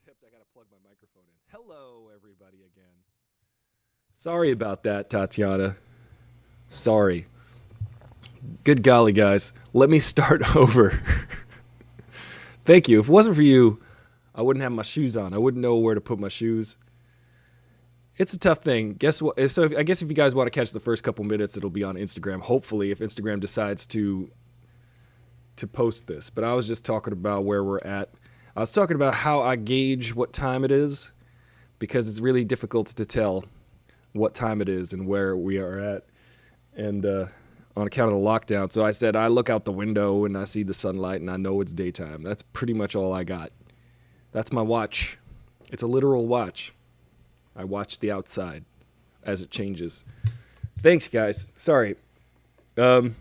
tips, I gotta plug my microphone in. Hello, everybody, again. Sorry about that, Tatiana. Sorry. Good golly, guys. Let me start over. Thank you. If it wasn't for you, I wouldn't have my shoes on. I wouldn't know where to put my shoes. It's a tough thing. Guess what? I guess if you guys want to catch the first couple minutes, it'll be on Instagram. Hopefully, if Instagram decides to post this. But I was just talking about where we're at. I was talking about how I gauge what time it is, because it's really difficult to tell what time it is and where we are at, and on account of the lockdown. So I said I look out the window and I see the sunlight and I know it's daytime. That's pretty much all I got. That's my watch. It's a literal watch. I watch the outside as it changes. Thanks, guys. Sorry. Forgot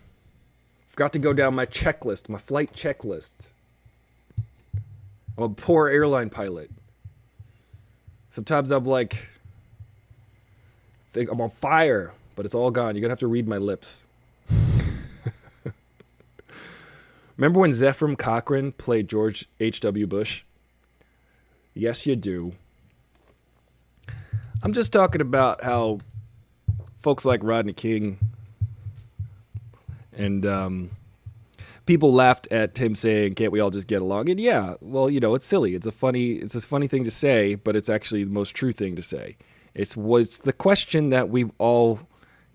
to go down my checklist, my flight checklist. I'm a poor airline pilot. Sometimes I'm like, think I'm on fire, but it's all gone. You're going to have to read my lips. Remember when Zephram Cochrane played George H.W. Bush? Yes, you do. I'm just talking about how folks like Rodney King and people laughed at him saying, "Can't we all just get along?" And yeah, well, you know, it's silly. It's a funny thing to say, but it's actually the most true thing to say. It's the question that we all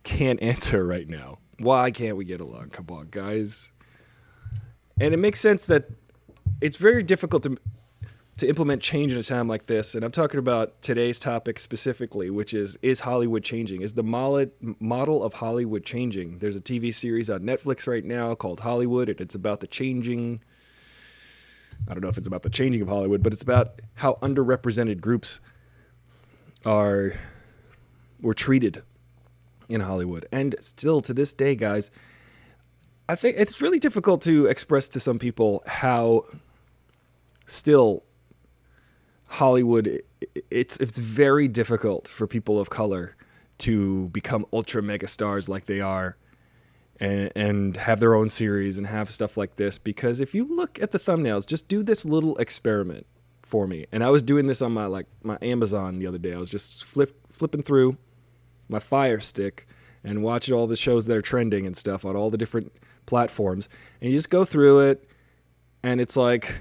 can't answer right now. Why can't we get along? Come on, guys. And it makes sense that it's very difficult to implement change in a time like this. And I'm talking about today's topic specifically, which is Hollywood changing? Is the model of Hollywood changing? There's a TV series on Netflix right now called Hollywood, and it's about the changing. I don't know if it's about the changing of Hollywood, but it's about how underrepresented groups were treated in Hollywood. And still to this day, guys, I think it's really difficult to express to some people how still Hollywood, it's very difficult for people of color to become ultra mega stars like they are and have their own series and have stuff like this. Because if you look at the thumbnails, just do this little experiment for me. And I was doing this on my Amazon the other day. I was just flipping through my Fire Stick and watching all the shows that are trending and stuff on all the different platforms. And you just go through it, and it's like,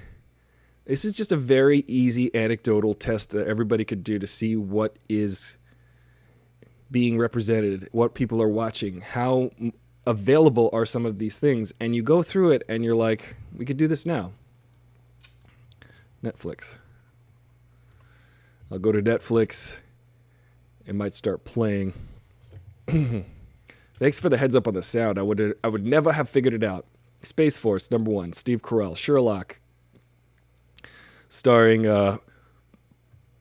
this is just a very easy anecdotal test that everybody could do to see what is being represented, what people are watching, how available are some of these things. And you go through it and you're like, we could do this now. Netflix. I'll go to Netflix. It might start playing. Thanks for the heads up on the sound. I would never have figured it out. Space Force, #1, Steve Carell. Sherlock, starring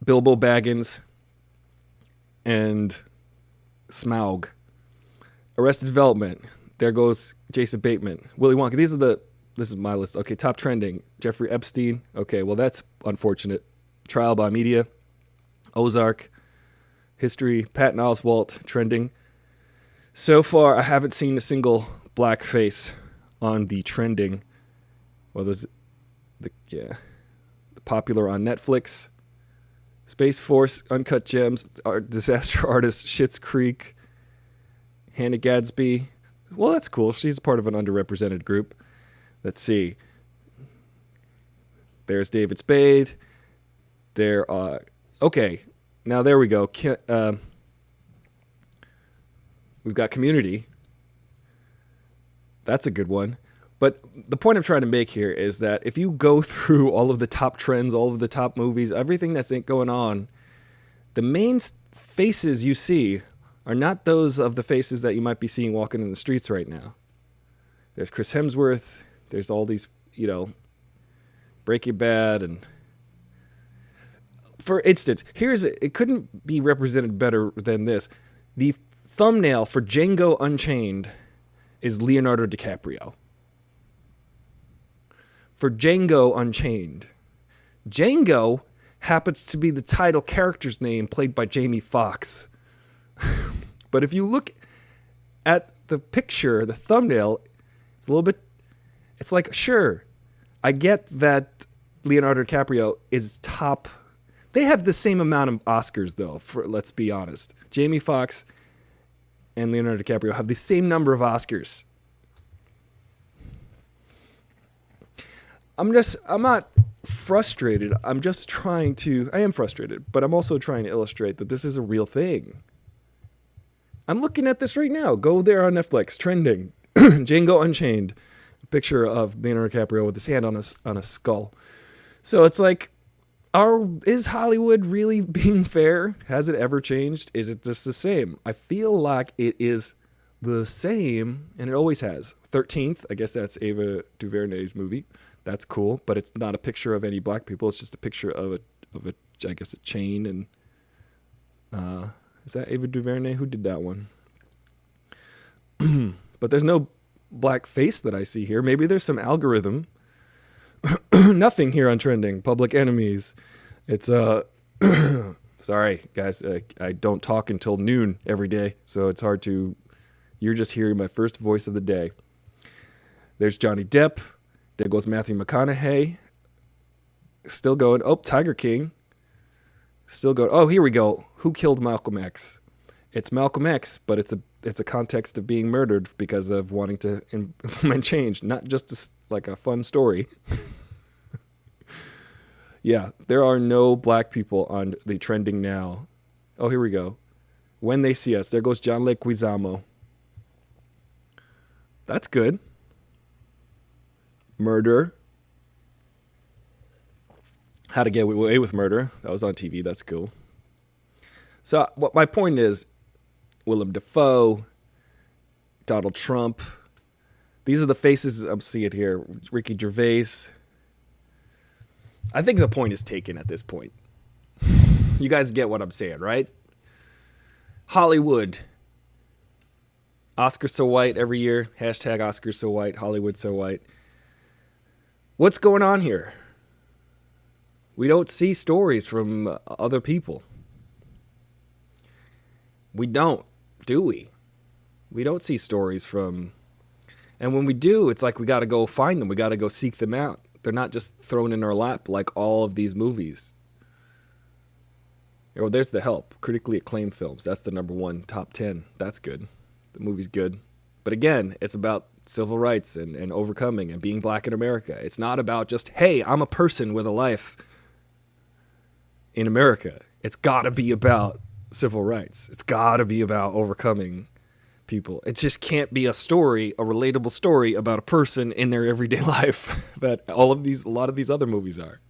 Bilbo Baggins and Smaug. Arrested Development. There goes Jason Bateman. Willy Wonka. This is my list. Okay, top trending. Jeffrey Epstein. Okay, well, that's unfortunate. Trial by Media. Ozark. History. Patton Oswalt trending. So far, I haven't seen a single black face on the trending. Well, there's the popular on Netflix. Space Force, Uncut Gems, Disaster Artist, Schitt's Creek, Hannah Gadsby. Well, that's cool. She's part of an underrepresented group. Let's see. There's David Spade. Okay. Now there we go. We've got Community. That's a good one. But the point I'm trying to make here is that if you go through all of the top trends, all of the top movies, everything that's going on, the main faces you see are not those of the faces that you might be seeing walking in the streets right now. There's Chris Hemsworth. There's all these, Breaking Bad. And for instance, it couldn't be represented better than this. The thumbnail for Django Unchained is Leonardo DiCaprio. For Django Unchained. Django happens to be the title character's name, played by Jamie Foxx. But if you look at the picture, the thumbnail, it's like, sure, I get that Leonardo DiCaprio is top They have the same amount of Oscars, though, let's be honest. Jamie Foxx and Leonardo DiCaprio have the same number of Oscars. I'm not frustrated. I am frustrated, but I'm also trying to illustrate that this is a real thing. I'm looking at this right now. Go there on Netflix, trending. Django Unchained. A picture of Leonardo DiCaprio with his hand on a skull. So it's like, is Hollywood really being fair? Has it ever changed? Is it just the same? I feel like it is the same, and it always has. 13th, I guess that's Ava DuVernay's movie. That's cool, but it's not a picture of any black people. It's just a picture of a I guess a chain. And is that Ava DuVernay? Who did that one? But there's no black face that I see here. Maybe there's some algorithm. Nothing here on trending. Public Enemies. It's sorry guys, I don't talk until noon every day, so it's hard to. You're just hearing my first voice of the day. There's Johnny Depp. There goes Matthew McConaughey. Still going. Oh, Tiger King. Still going. Oh, here we go. Who killed Malcolm X? It's Malcolm X, but it's a context of being murdered because of wanting to implement change, not just like a fun story. Yeah, there are no black people on the trending now. Oh, here we go. When They See Us. There goes John Leguizamo. That's good. Murder. How to Get Away with Murder. That was on TV. That's cool. So what my point is, Willem Dafoe, Donald Trump. These are the faces I'm seeing here. Ricky Gervais. I think the point is taken at this point. You guys get what I'm saying, right? Hollywood. OscarsSoWhite every year. Hashtag OscarsSoWhite. Hollywood so white. What's going on here? We don't see stories from other people. We don't, do we? We don't see stories from... And when we do, it's like we got to go find them. We got to go seek them out. They're not just thrown in our lap like all of these movies. Oh, there's The Help. Critically acclaimed films. That's the number one, top 10. That's good. The movie's good. But again, it's about civil rights and overcoming and being black in America. It's not about just, hey, I'm a person with a life in America. It's got to be about civil rights. It's got to be about overcoming people. It just can't be a story, a relatable story about a person in their everyday life that a lot of these other movies are.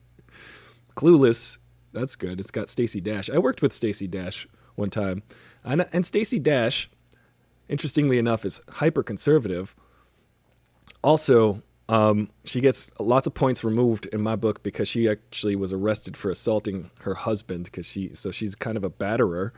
Clueless, that's good. It's got Stacey Dash. I worked with Stacey Dash one time. And Stacey Dash, interestingly enough, is hyper conservative. Also, she gets lots of points removed in my book because she actually was arrested for assaulting her husband so she's kind of a batterer.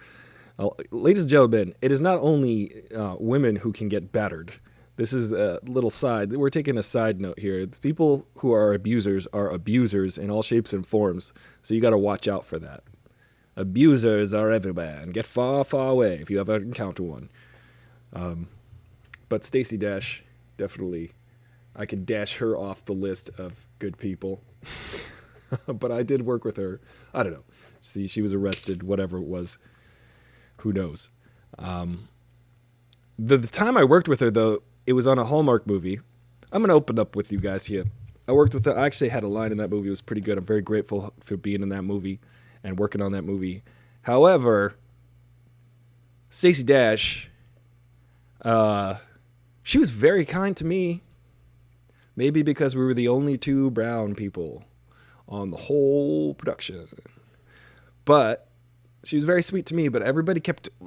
Ladies and gentlemen, it is not only women who can get battered. This is a little side. We're taking a side note here. It's people who are abusers in all shapes and forms. So you got to watch out for that. Abusers are everywhere, and get far, far away if you ever encounter one. But Stacey Dash, definitely, I could dash her off the list of good people. But I did work with her. I don't know. See, she was arrested, whatever it was. Who knows? The time I worked with her, though, it was on a Hallmark movie. I'm going to open up with you guys here. I worked with her. I actually had a line in that movie. It was pretty good. I'm very grateful for being in that movie and working on that movie. However, Stacey Dash, she was very kind to me. Maybe because we were the only two brown people on the whole production. But she was very sweet to me, but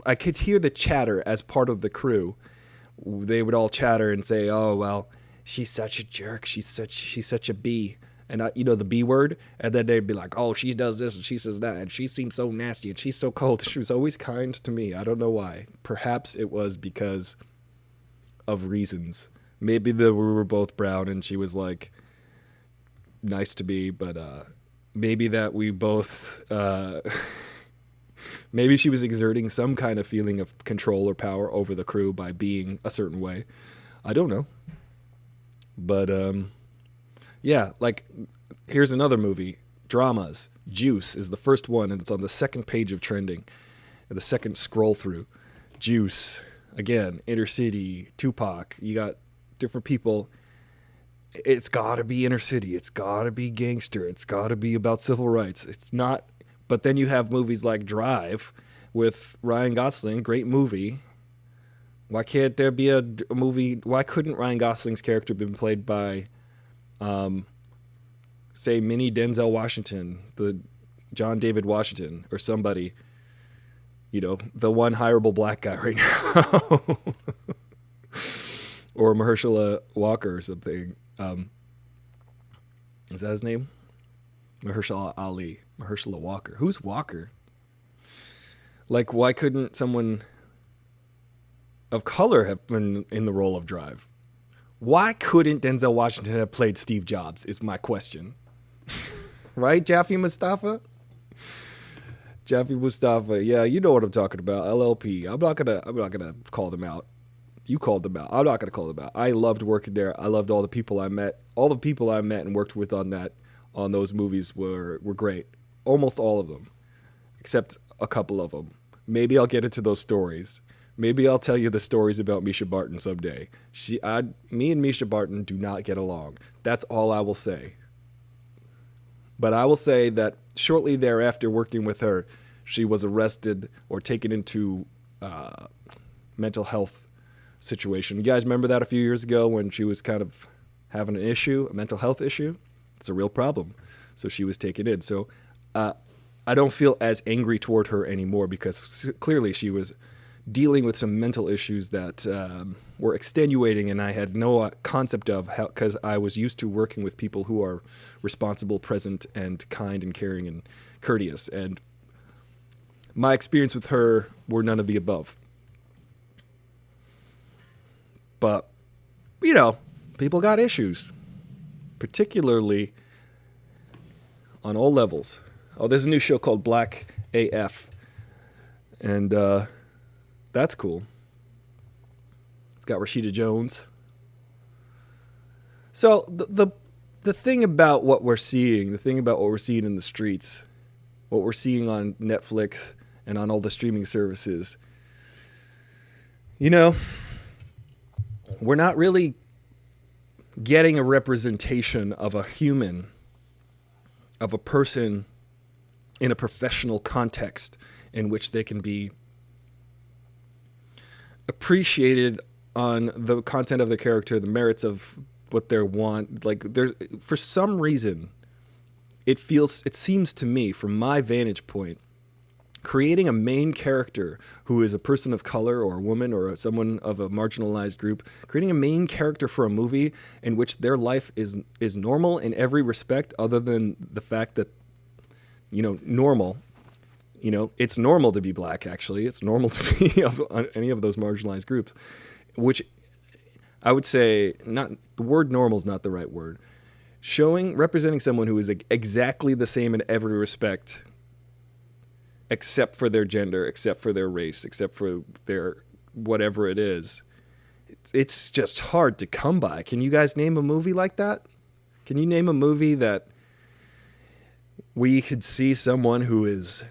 I could hear the chatter as part of the crew. They would all chatter and say, oh, well, she's such a jerk. She's such a B. And the B word. And then they'd be like, oh, she does this and she says that. And she seems so nasty and she's so cold. She was always kind to me. I don't know why. Perhaps it was because of reasons. Maybe we were both brown and she was like nice to me, but maybe that we both... Maybe she was exerting some kind of feeling of control or power over the crew by being a certain way. I don't know. But, yeah, like, here's another movie. Dramas. Juice is the first one, and it's on the second page of trending, the second scroll through. Juice, again, inner city, Tupac. You got different people. It's got to be inner city. It's got to be gangster. It's got to be about civil rights. It's not. But then you have movies like Drive with Ryan Gosling, great movie. Why can't there be a movie? Why couldn't Ryan Gosling's character been played by, say, mini Denzel Washington, the John David Washington, or somebody, the one hireable black guy right now, or Mahershala Walker or something. Is that his name? Mahershala Walker. Who's Walker? Like, why couldn't someone of color have been in the role of Drive? Why couldn't Denzel Washington have played Steve Jobs is my question. Right, Jaffe Mustafa? Jaffe Mustafa, yeah, you know what I'm talking about. LLP. I'm not gonna call them out. You called them out. I'm not gonna call them out. I loved working there. I loved all the people I met. All the people I met and worked with on those movies were great. Almost all of them, except a couple of them. Maybe I'll get into those stories. Maybe I'll tell you the stories about Misha Barton someday. Me and Misha Barton do not get along. That's all I will say. But I will say that shortly thereafter, working with her, she was arrested or taken into mental health situation. You guys remember that a few years ago when she was kind of having an issue, a mental health issue? It's a real problem. So she was taken in. So I don't feel as angry toward her anymore because clearly she was dealing with some mental issues that were extenuating, and I had no concept of how, because I was used to working with people who are responsible, present, and kind and caring and courteous. And my experience with her were none of the above. But, people got issues, particularly on all levels. Oh, there's a new show called Black AF, and that's cool. It's got Rashida Jones. So the thing about what we're seeing, in the streets, what we're seeing on Netflix and on all the streaming services, we're not really getting a representation of a human, of a person in a professional context in which they can be appreciated on the content of the character, the merits of what they want. Like, there's, for some reason, it seems to me, from my vantage point, creating a main character who is a person of color or a woman or someone of a marginalized group, creating a main character for a movie in which their life is normal in every respect other than the fact that, normal. It's normal to be black, actually. It's normal to be of any of those marginalized groups, which I would say, the word normal is not the right word. Representing someone who is exactly the same in every respect, except for their gender, except for their race, except for their whatever it is. It's just hard to come by. Can you guys name a movie like that? Can you name a movie that we could see someone who is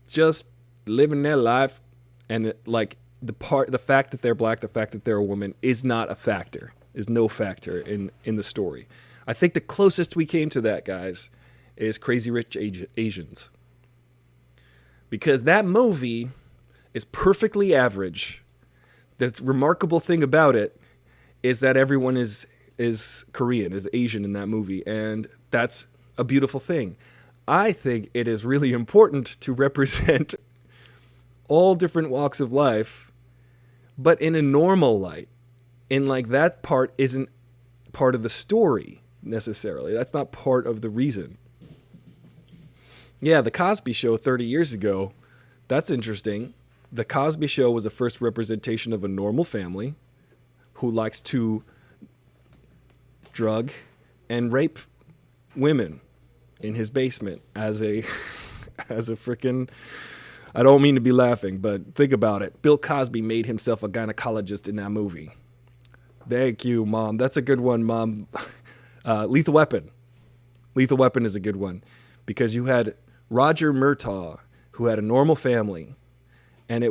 just living their life, and the fact that they're black, the fact that they're a woman is not a factor, is no factor in the story. I think the closest we came to that, guys, is Crazy Rich Asians. Because that movie is perfectly average. The remarkable thing about it is that everyone is Korean, is Asian in that movie, and that's a beautiful thing. I think it is really important to represent all different walks of life, but in a normal light. And that part isn't part of the story necessarily. That's not part of the reason. Yeah, The Cosby Show 30 years ago, that's interesting. The Cosby Show was the first representation of a normal family who likes to drug and rape women in his basement as a freaking, I don't mean to be laughing, but think about it. Bill Cosby made himself a gynecologist in that movie. Thank you, Mom. That's a good one, Mom. Lethal Weapon. Lethal Weapon is a good one because you had Roger Murtaugh, who had a normal family, and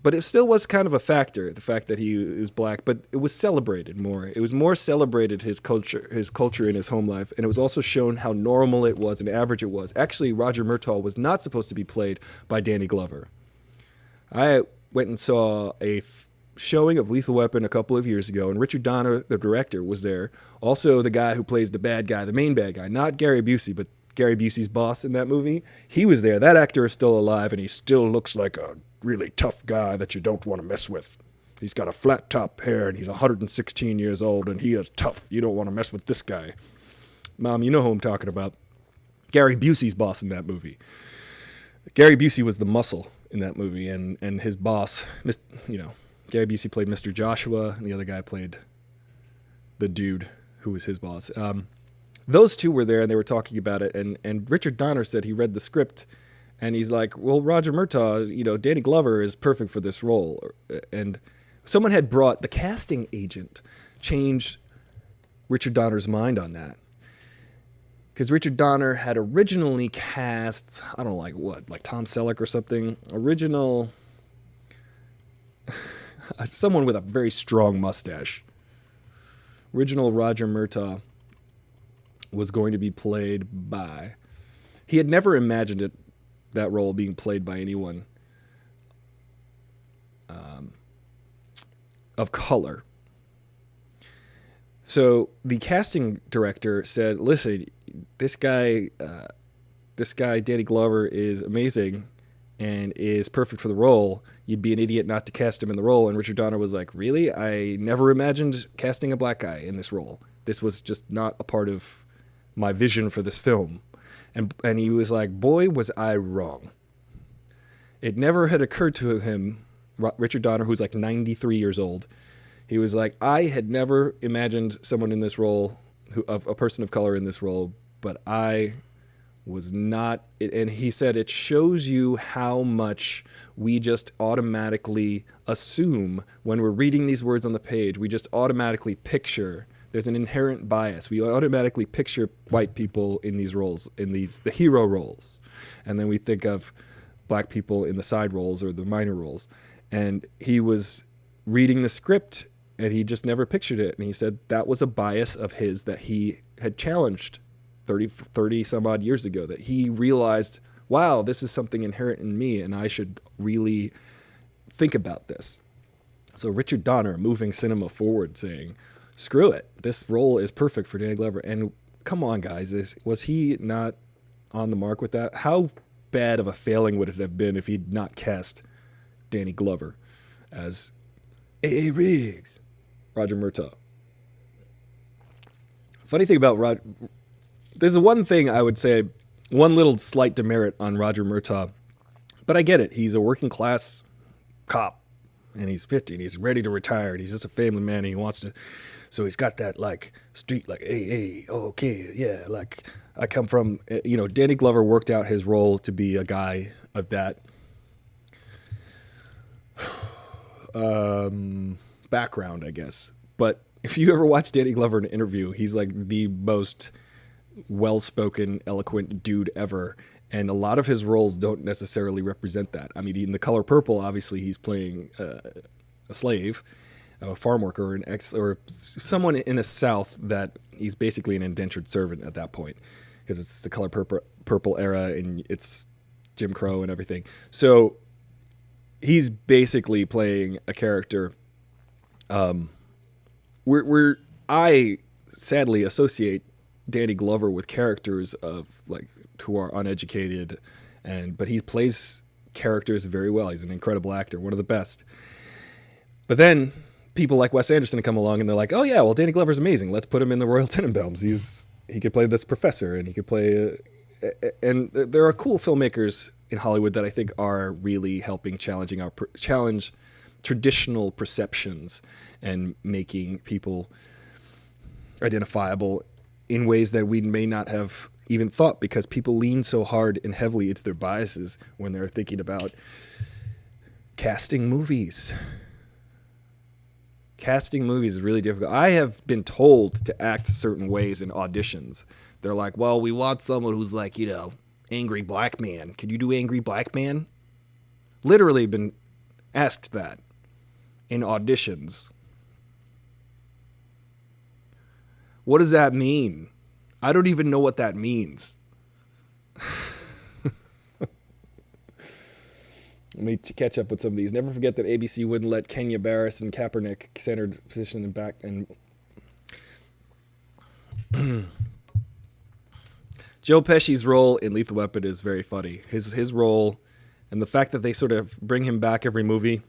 but it still was kind of a factor, the fact that he is black, but it was celebrated more. It was more celebrated, his culture in his home life, and it was also shown how normal it was and average it was. Actually, Roger Murtaugh was not supposed to be played by Danny Glover. I went and saw a showing of Lethal Weapon a couple of years ago, and Richard Donner, the director, was there. Also, the guy who plays the bad guy, the main bad guy, not Gary Busey, but Gary Busey's boss in that movie. He was there. That actor is still alive, and he still looks like a really tough guy that you don't want to mess with. He's got a flat top hair, and he's 116 years old, and he is tough. You don't want to mess with this guy. Mom, you know who I'm talking about. Gary Busey's boss in that movie. Gary Busey was the muscle in that movie, and his boss, Gary Busey played Mr. Joshua, and the other guy played the dude who was his boss. Those two were there, and they were talking about it, and Richard Donner said he read the script, and he's like, well, Roger Murtaugh, Danny Glover is perfect for this role. And someone had the casting agent changed Richard Donner's mind on that. Because Richard Donner had originally cast, I don't know, like Tom Selleck or something, someone with a very strong mustache. Original Roger Murtaugh was going to be played by... He had never imagined that role being played by anyone of color. So the casting director said, listen, this guy, Danny Glover, is amazing and is perfect for the role. You'd be an idiot not to cast him in the role. And Richard Donner was like, really? I never imagined casting a black guy in this role. This was just not a part of my vision for this film. And he was like, boy, was I wrong. It never had occurred to him, Richard Donner, who's like 93 years old. He was like, I had never imagined someone in this role, a person of color in this role, but I was not. And he said, it shows you how much we just automatically assume when we're reading these words on the page. We just automatically picture. There's an inherent bias. We automatically picture white people in these roles, the hero roles. And then we think of black people in the side roles or the minor roles. And he was reading the script and he just never pictured it. And he said that was a bias of his that he had challenged 30 some odd years ago, that he realized, wow, this is something inherent in me and I should really think about this. So Richard Donner moving cinema forward saying, screw it, this role is perfect for Danny Glover. And come on, guys, was he not on the mark with that? How bad of a failing would it have been if he'd not cast Danny Glover as A.A. Riggs, Roger Murtaugh? Funny thing about there's one thing I would say, one little slight demerit on Roger Murtaugh, but I get it. He's a working class cop, and he's 50, and he's ready to retire, and he's just a family man, and he wants to... So he's got that, like, street, like, hey, okay, yeah, like, I come from... Danny Glover worked out his role to be a guy of that background, I guess. But if you ever watch Danny Glover in an interview, he's, like, the most well-spoken, eloquent dude ever. And a lot of his roles don't necessarily represent that. I mean, in The Color Purple, obviously, he's playing a slave, a farm worker, or someone in the South that he's basically an indentured servant at that point, because it's the Color Purple era and it's Jim Crow and everything. So he's basically playing a character where I sadly associate Danny Glover with characters of like who are uneducated, but he plays characters very well. He's an incredible actor, one of the best. But then people like Wes Anderson come along and they're like, oh yeah, well, Danny Glover's amazing. Let's put him in the Royal Tenenbaums. He could play this professor, and he could play and there are cool filmmakers in Hollywood that I think are really helping challenge traditional perceptions and making people identifiable in ways that we may not have even thought, because people lean so hard and heavily into their biases when they're thinking about casting movies. Casting movies is really difficult. I have been told to act certain ways in auditions. They're like, well, we want someone who's like, you know, angry black man. Could you do angry black man? Literally been asked that in auditions. What does that mean? I don't even know what that means. Let me catch up with some of these. Never forget that ABC wouldn't let Kenya Barris and Kaepernick centered position and back and Joe Pesci's role in Lethal Weapon is very funny. His role and the fact that they sort of bring him back every movie,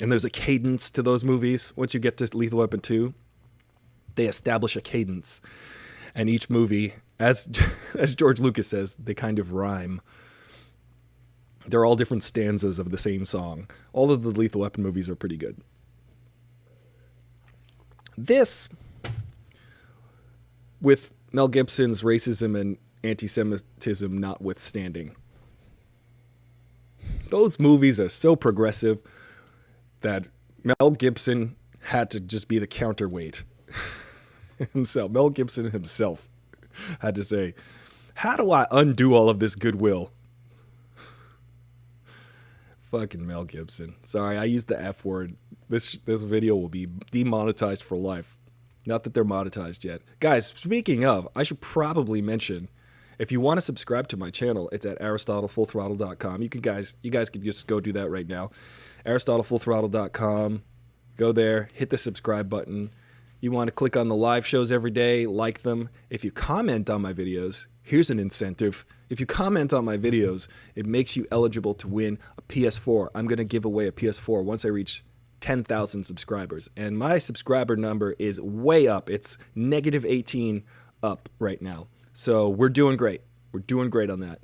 and there's a cadence to those movies. Once you get to Lethal Weapon 2, they establish a cadence, and each movie, as George Lucas says, they kind of rhyme. They're all different stanzas of the same song. All of the Lethal Weapon movies are pretty good. This, with Mel Gibson's racism and anti-Semitism notwithstanding, those movies are so progressive that Mel Gibson had to just be the counterweight himself. Mel Gibson himself had to say, how do I undo all of this goodwill? Fucking Mel Gibson. Sorry, I used the F word. This video will be demonetized for life. Not that they're monetized yet. Guys, speaking of, I should probably mention, if you want to subscribe to my channel, it's at AristotleFullThrottle.com. You guys can just go do that right now. AristotleFullThrottle.com. Go there, hit the subscribe button. You want to click on the live shows every day, like them. If you comment on my videos, here's an incentive. If you comment on my videos, it makes you eligible to win a PS4. I'm going to give away a PS4 once I reach 10,000 subscribers. And my subscriber number is way up. It's -18 up right now. So we're doing great. We're doing great on that.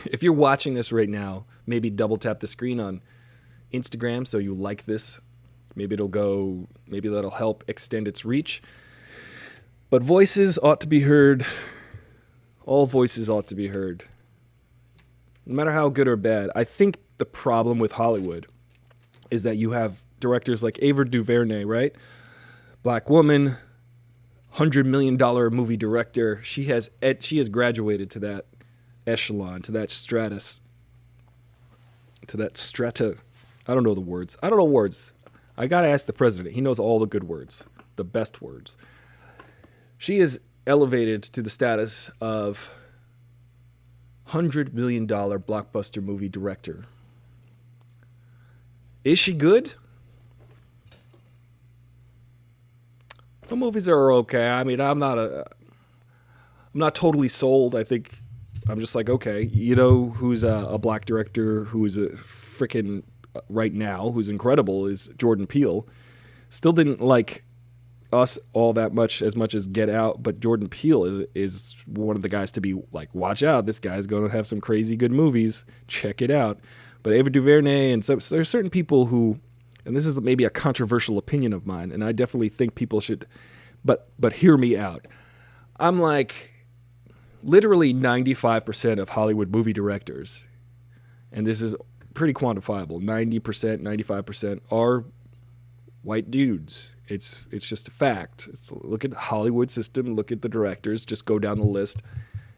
If you're watching this right now, maybe double tap the screen on Instagram so you like this. Maybe that'll help extend its reach. But voices ought to be heard. All voices ought to be heard. No matter how good or bad. I think the problem with Hollywood is that you have directors like Ava DuVernay, right? Black woman, $100 million movie director. She has graduated to that echelon, to that stratus, to that strata. I don't know the words. I don't know words. I got to ask the president. He knows all the good words, the best words. She is elevated to the status of $100 million blockbuster movie director. Is she good? The movies are okay. I mean, I'm not totally sold. I think I'm just like, okay, you know who's a black director who is a freaking right now, who's incredible, is Jordan Peele. Still didn't like Us all that much as Get Out, but Jordan Peele is one of the guys to be like, watch out, this guy's going to have some crazy good movies. Check it out. But Ava DuVernay and so there's certain people who, and this is maybe a controversial opinion of mine, and I definitely think people should, but hear me out. I'm like, literally 95% of Hollywood movie directors, and this is pretty quantifiable, 90%, 95% are white dudes. It's just a fact. Look at the Hollywood system, look at the directors, just go down the list.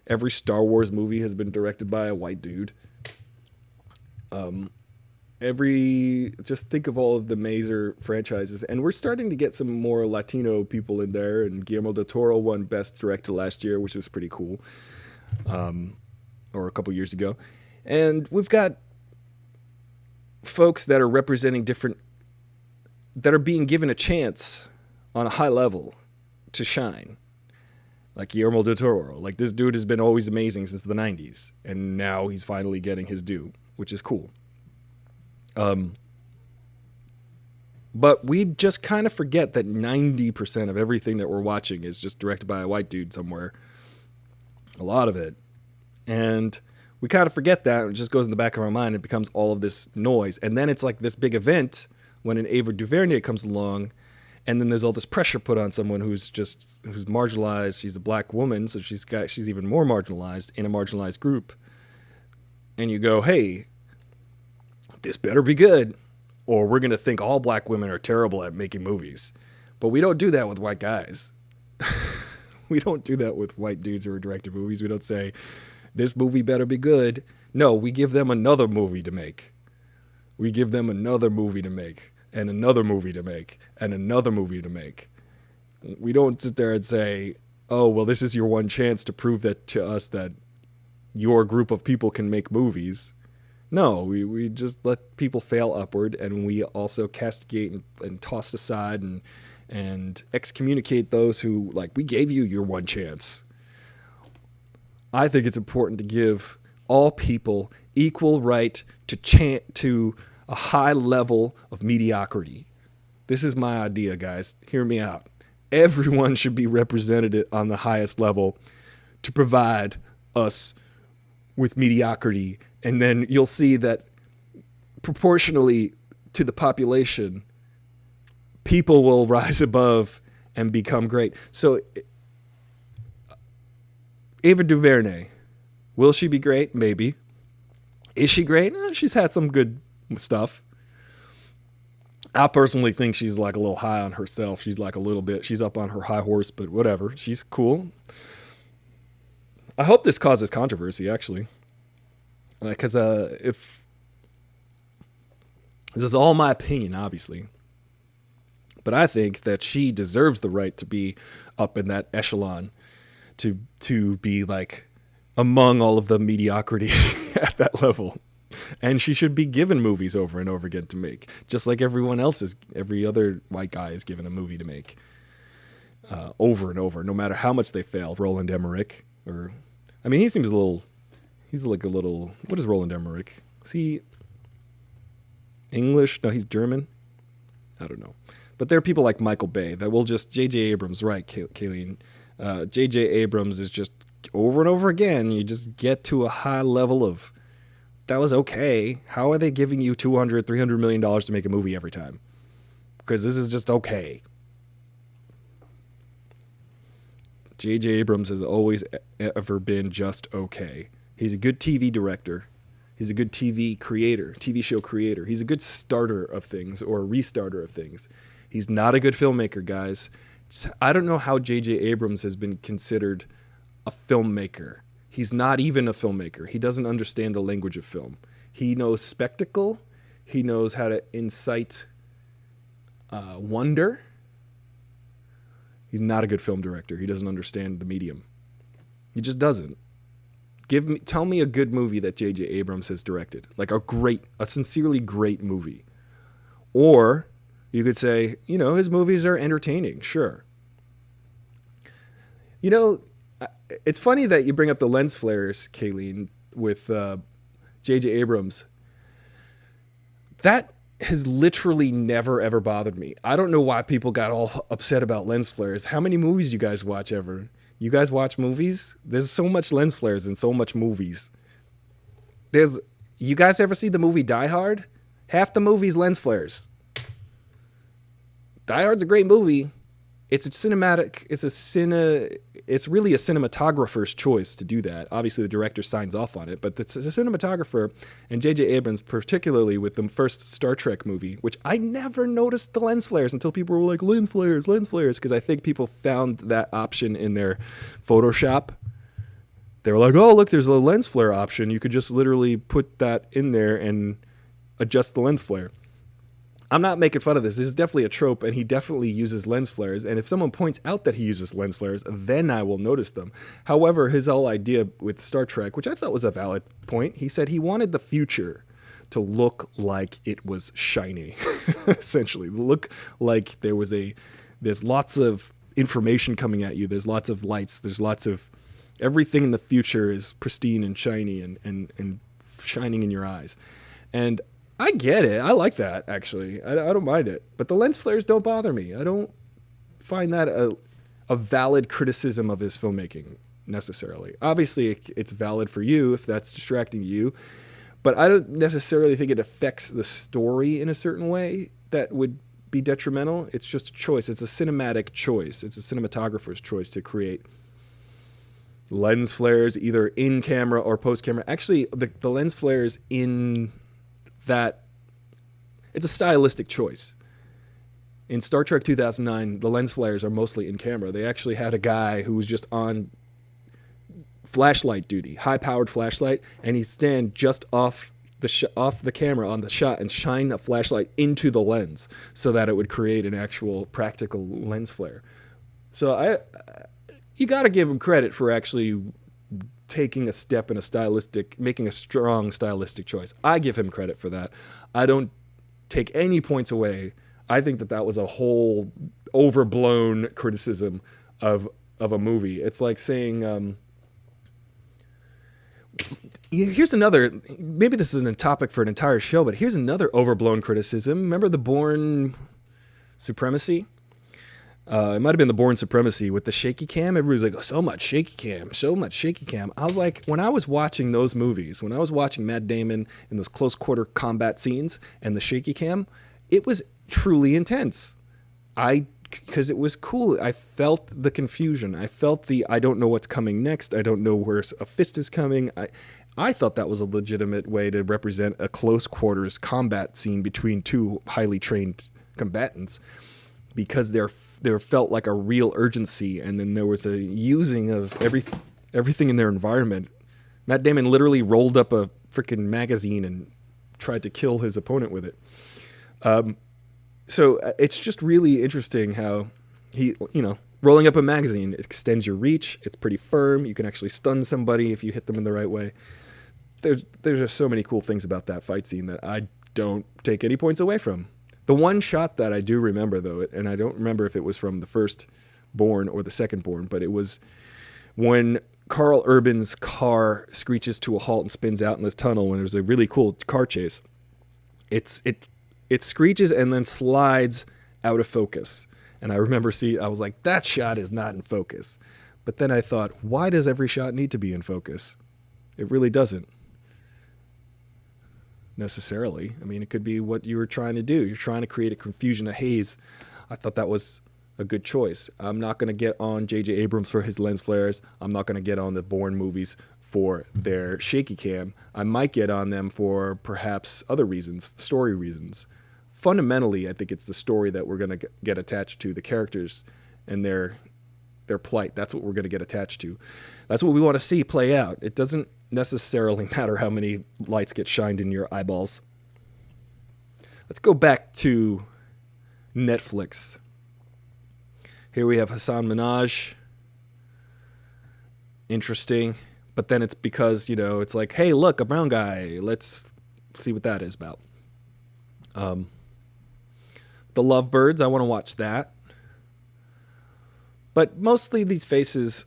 Every Star Wars movie has been directed by a white dude. Just think of all of the major franchises, and we're starting to get some more Latino people in there, and Guillermo del Toro won Best Director last year, which was pretty cool, or a couple years ago. And we've got folks that are representing that are being given a chance on a high level to shine. Like Guillermo del Toro. Like, this dude has been always amazing since the 90s, and now he's finally getting his due, which is cool. But we just kind of forget that 90% of everything that we're watching is just directed by a white dude somewhere. A lot of it. And we kind of forget that, and it just goes in the back of our mind. It becomes all of this noise. And then it's like this big event when an Ava DuVernay comes along, and then there's all this pressure put on someone who's marginalized. She's a black woman, so she's even more marginalized in a marginalized group. And you go, hey, this better be good. or we're going to think all black women are terrible at making movies. But we don't do that with white guys. We don't do that with white dudes who are directing movies. We don't say, this movie better be good. No, we give them another movie to make. We give them another movie to make, and another movie to make, and another movie to make. We don't sit there and say, oh, well, this is your one chance to prove that to us that your group of people can make movies. No, we just let people fail upward, and we also castigate and toss aside and excommunicate those who, like, we gave you your one chance. I think it's important to give all people equal right to a high level of mediocrity. This is my idea, guys. Hear me out. Everyone should be represented on the highest level to provide us with mediocrity. And then you'll see that proportionally to the population, people will rise above and become great. So Ava DuVernay, will she be great? Maybe. Is she great? She's had some good stuff. I personally think she's like a little high on herself. She's like a little bit, she's up on her high horse, but whatever. She's cool. I hope this causes controversy, actually. Because if this is all my opinion, obviously, but I think that she deserves the right to be up in that echelon, to be like among all of the mediocrity at that level. And she should be given movies over and over again to make, just like every other white guy is given a movie to make over and over, no matter how much they fail. Roland Emmerich, he seems he's like a little, what is Roland Emmerich? Is he English? No, he's German. I don't know. But there are people like Michael Bay that will just, J.J. Abrams, right, Kayleen. J.J. Abrams is just over and over again. You just get to a high level of, that was okay. How are they giving you $200, $300 million to make a movie every time? Because this is just okay. J.J. Abrams has always ever been just okay. He's a good TV director. He's a good TV creator, TV show creator. He's a good starter of things or restarter of things. He's not a good filmmaker, guys. I don't know how J.J. Abrams has been considered a filmmaker. He's not even a filmmaker. He doesn't understand the language of film. He knows spectacle. He knows how to incite wonder. He's not a good film director. He doesn't understand the medium. He just doesn't. Tell me a good movie that J.J. Abrams has directed. Like a sincerely great movie. Or you could say, his movies are entertaining. Sure. It's funny that you bring up the lens flares, Kayleen, with J.J. Abrams. That has literally never, ever bothered me. I don't know why people got all upset about lens flares. How many movies you guys watch ever? You guys watch movies? There's so much lens flares in so much movies. You guys ever see the movie Die Hard? Half the movie's lens flares. Die Hard's a great movie. It's really a cinematographer's choice to do that. Obviously, the director signs off on it, but it's a cinematographer, and J.J. Abrams, particularly with the first Star Trek movie, which I never noticed the lens flares until people were like, lens flares, because I think people found that option in their Photoshop. They were like, oh, look, there's a lens flare option. You could just literally put that in there and adjust the lens flare. I'm not making fun of this. This is definitely a trope, and he definitely uses lens flares. And if someone points out that he uses lens flares, then I will notice them. However, his whole idea with Star Trek, which I thought was a valid point, he said he wanted the future to look like it was shiny, essentially. Look like there's lots of information coming at you. There's lots of lights. There's lots of everything in the future is pristine and shiny and shining in your eyes. And I get it. I like that, actually. I don't mind it. But the lens flares don't bother me. I don't find that a valid criticism of his filmmaking, necessarily. Obviously, it's valid for you if that's distracting you. But I don't necessarily think it affects the story in a certain way that would be detrimental. It's just a choice. It's a cinematic choice. It's a cinematographer's choice to create lens flares, either in camera or post camera. Actually, the lens flares in that It's a stylistic choice. In Star Trek 2009, the lens flares are mostly in camera. They actually had a guy who was just on flashlight duty, high-powered flashlight, and he'd stand just off the camera on the shot and shine a flashlight into the lens so that it would create an actual practical lens flare. So you got to give him credit for actually taking a step in making a strong stylistic choice. I give him credit for that. I don't take any points away. I think that was a whole overblown criticism of a movie. It's like saying, here's another, maybe this isn't a topic for an entire show, but here's another overblown criticism. Remember the Bourne Supremacy? It might have been the Bourne Supremacy with the shaky cam. Everybody's like, oh, so much shaky cam. I was like, when I was watching those movies, when I was watching Matt Damon in those close quarter combat scenes and the shaky cam, it was truly intense. Because it was cool. I felt the confusion. I felt I don't know what's coming next. I don't know where a fist is coming. I thought that was a legitimate way to represent a close quarters combat scene between two highly trained combatants, because there felt like a real urgency, and then there was a using of everything in their environment. Matt Damon literally rolled up a freaking magazine and tried to kill his opponent with it. So it's just really interesting how rolling up a magazine extends your reach. It's pretty firm. You can actually stun somebody if you hit them in the right way. There's just so many cool things about that fight scene that I don't take any points away from. The one shot that I do remember, though, and I don't remember if it was from the first Bourne or the second Bourne, but it was when Carl Urban's car screeches to a halt and spins out in this tunnel when there's a really cool car chase. It screeches and then slides out of focus. And I remember I was like, that shot is not in focus. But then I thought, why does every shot need to be in focus? It really doesn't. Necessarily. I mean, it could be what you were trying to do. You're trying to create a confusion, a haze. I thought that was a good choice. I'm not going to get on J.J. Abrams for his lens flares. I'm not going to get on the Bourne movies for their shaky cam. I might get on them for perhaps other reasons, story reasons. Fundamentally, I think it's the story that we're going to get attached to, the characters and their plight. That's what we're going to get attached to. That's what we want to see play out. It doesn't necessarily matter how many lights get shined in your eyeballs. Let's go back to Netflix. Here we have Hassan Minhaj. Interesting. But then it's because, it's like, hey, look, a brown guy. Let's see what that is about. The Lovebirds, I want to watch that. But mostly these faces,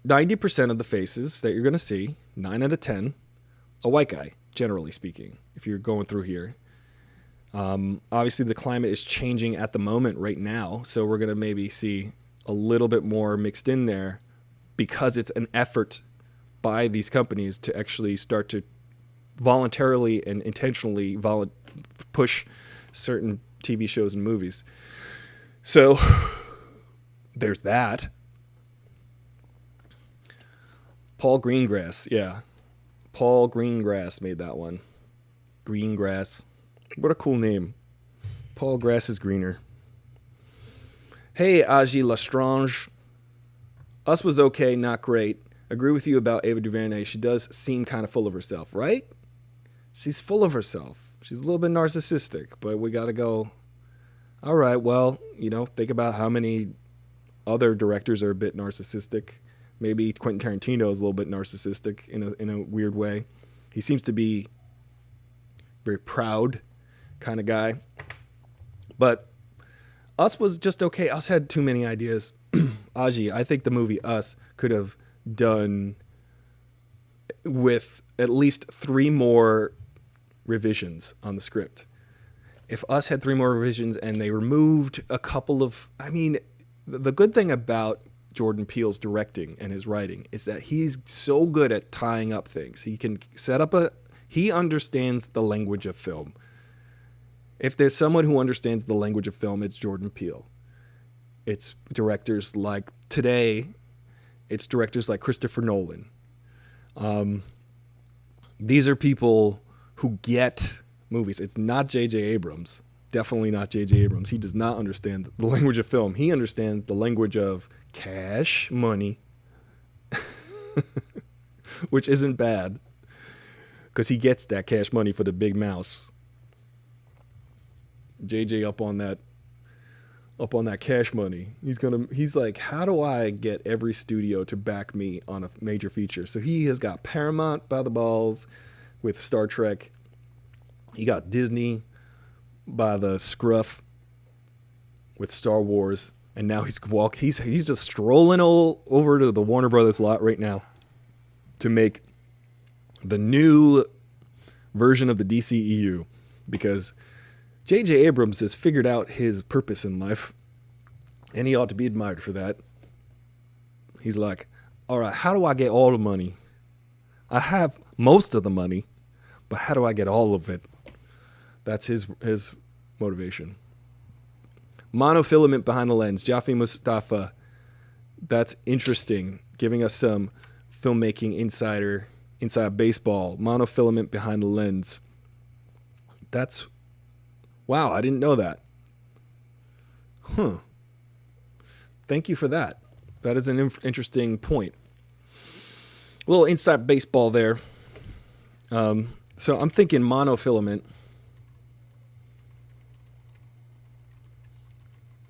90% of the faces that you're going to see, 9 out of 10, a white guy, generally speaking, if you're going through here. Obviously, the climate is changing at the moment right now, so we're going to maybe see a little bit more mixed in there because it's an effort by these companies to actually start to voluntarily and intentionally push certain TV shows and movies. So there's that. Paul Greengrass, yeah. Paul Greengrass made that one. Greengrass. What a cool name. Paul Grass is greener. Hey, Aji Lestrange. Us was okay, not great. Agree with you about Ava Duvernay. She does seem kind of full of herself, right? She's full of herself. She's a little bit narcissistic, but we got to go, all right, well, think about how many other directors are a bit narcissistic. Maybe Quentin Tarantino is a little bit narcissistic in a weird way. He seems to be very proud kind of guy. But Us was just okay. Us had too many ideas. Aji, I think the movie Us could have done with at least 3 more revisions on the script. If Us had 3 more revisions and they removed a couple of... the good thing about Jordan Peele's directing and his writing is that he's so good at tying up things. He can set up he understands the language of film. If there's someone who understands the language of film, it's Jordan Peele. It's directors like today, it's directors like Christopher Nolan. These are people who get movies. It's not J.J. Abrams. Definitely not J.J. Abrams. He does not understand the language of film. He understands the language of cash money, which isn't bad because he gets that cash money for the big mouse. JJ up on that cash money. He's like, how do I get every studio to back me on a major feature? So he has got Paramount by the balls with Star Trek. He got Disney by the scruff with Star Wars, and now he's just strolling all over to the Warner Brothers lot right now to make the new version of the DCEU, because J.J. Abrams has figured out his purpose in life, and he ought to be admired for that. He's like, all right, how do I get all the money? I have most of the money, but how do I get all of it? That's his motivation. Monofilament behind the lens. Jafi Mustafa. That's interesting. Giving us some filmmaking inside baseball. Monofilament behind the lens. That's... wow, I didn't know that. Huh. Thank you for that. That is an interesting point. A little inside baseball there. So I'm thinking monofilament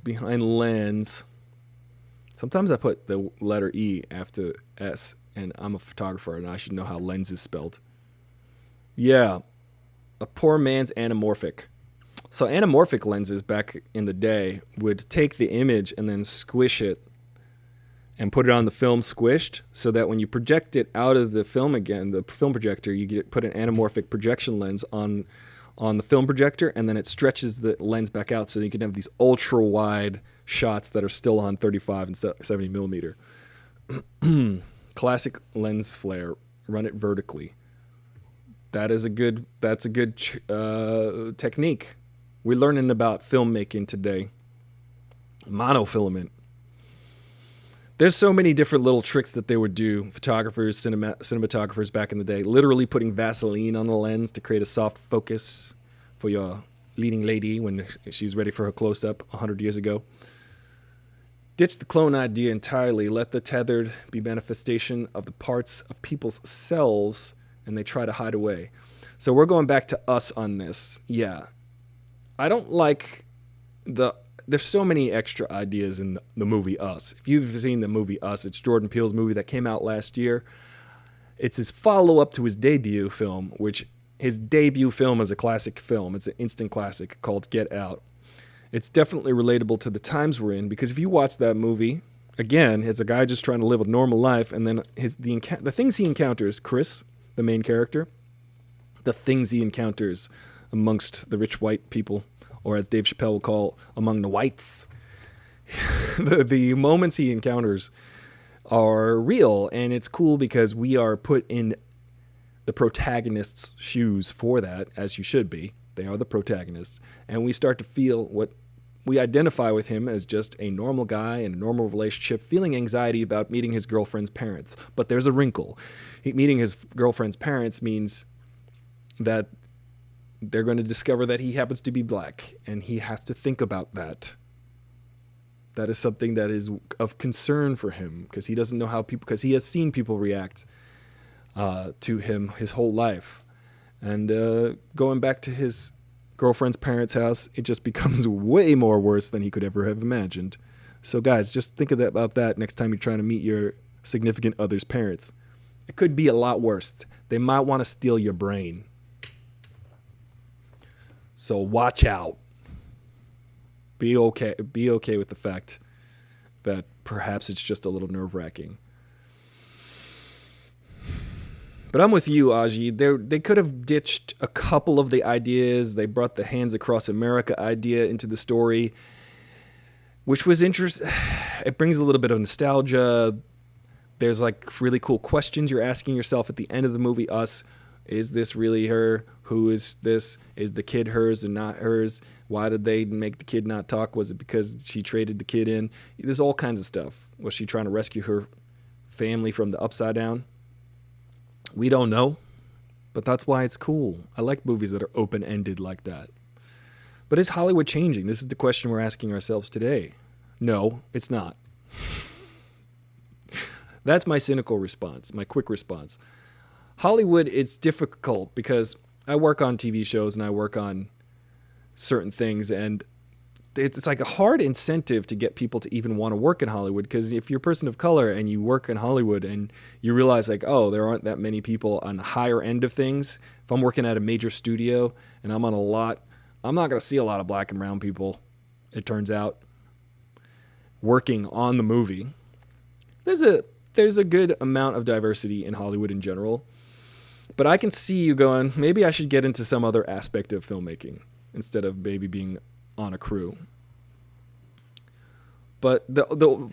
behind lens. Sometimes I put the letter E after S, and I'm a photographer, and I should know how lens is spelled. Yeah. A poor man's anamorphic. So anamorphic lenses back in the day would take the image and then squish it and put it on the film squished, so that when you project it out of the film again, the film projector, you put an anamorphic projection lens on the film projector, and then it stretches the lens back out so you can have these ultra wide shots that are still on 35 and 70 millimeter. Classic lens flare. Run it vertically. That's a good technique. We're learning about filmmaking today. Monofilament. There's so many different little tricks that they would do. Photographers, cinematographers back in the day, literally putting Vaseline on the lens to create a soft focus for your leading lady when she's ready for her close-up 100 years ago. Ditch the clone idea entirely. Let the tethered be manifestation of the parts of people's selves, and they try to hide away. So we're going back to us on this. Yeah. I don't like there's so many extra ideas in the movie Us. If you've seen the movie Us, it's Jordan Peele's movie that came out last year. It's his follow-up to his debut film, which his debut film is a classic film. It's an instant classic called Get Out. It's definitely relatable to the times we're in, because if you watch that movie, again, it's a guy just trying to live a normal life, and then the things he encounters, Chris, the main character, the things he encounters amongst the rich white people, or as Dave Chappelle will call, among the whites. The moments he encounters are real, and it's cool because we are put in the protagonist's shoes for that, as you should be. They are the protagonists, and we start to feel what we identify with him as just a normal guy in a normal relationship, feeling anxiety about meeting his girlfriend's parents. But there's a wrinkle. Meeting his girlfriend's parents means that they're going to discover that he happens to be black, and he has to think about that. That is something that is of concern for him, because he doesn't know because he has seen people react to him his whole life. And going back to his girlfriend's parents' house, it just becomes way more worse than he could ever have imagined. So guys, just think about that next time you're trying to meet your significant other's parents. It could be a lot worse. They might want to steal your brain. So watch out. Be okay with the fact that perhaps it's just a little nerve-wracking. But I'm with you, Aji. They could have ditched a couple of the ideas. They brought the Hands Across America idea into the story, which was interesting. It brings a little bit of nostalgia. There's like really cool questions you're asking yourself at the end of the movie Us. Is this really her? Who is this? Is the kid hers and not hers? Why did they make the kid not talk? Was it because she traded the kid in? There's all kinds of stuff. Was she trying to rescue her family from the upside down? We don't know. But that's why it's cool. I like movies that are open-ended like that. But is Hollywood changing? This is the question we're asking ourselves today. No, it's not. That's my cynical response, my quick response. Hollywood, it's difficult because I work on TV shows and I work on certain things, and it's like a hard incentive to get people to even want to work in Hollywood, because if you're a person of color and you work in Hollywood and you realize like, oh, there aren't that many people on the higher end of things. If I'm working at a major studio and I'm on a lot, I'm not going to see a lot of black and brown people, it turns out, working on the movie. There's a good amount of diversity in Hollywood in general, but I can see you going, maybe I should get into some other aspect of filmmaking instead of maybe being on a crew. But the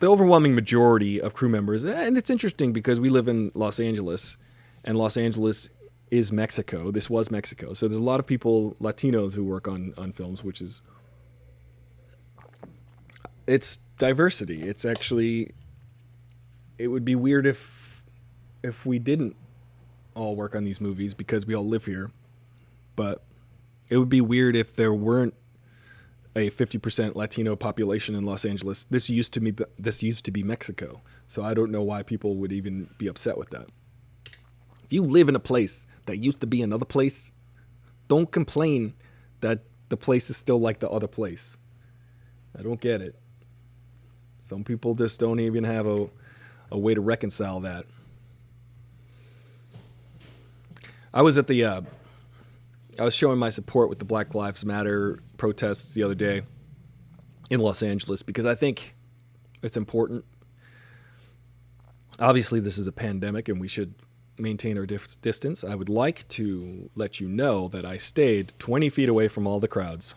overwhelming majority of crew members, and it's interesting because we live in Los Angeles, and Los Angeles is Mexico. This was Mexico. So there's a lot of people, Latinos, who work on films, which is, it's diversity. It's actually, it would be weird if we didn't all work on these movies because we all live here. But it would be weird if there weren't a 50% Latino population in Los Angeles. This used to be Mexico. So I don't know why people would even be upset with that. If you live in a place that used to be another place, don't complain that the place is still like the other place. I don't get it. Some people just don't even have a way to reconcile that. I was showing my support with the Black Lives Matter protests the other day in Los Angeles because I think it's important. Obviously, this is a pandemic and we should maintain our distance. I would like to let you know that I stayed 20 feet away from all the crowds.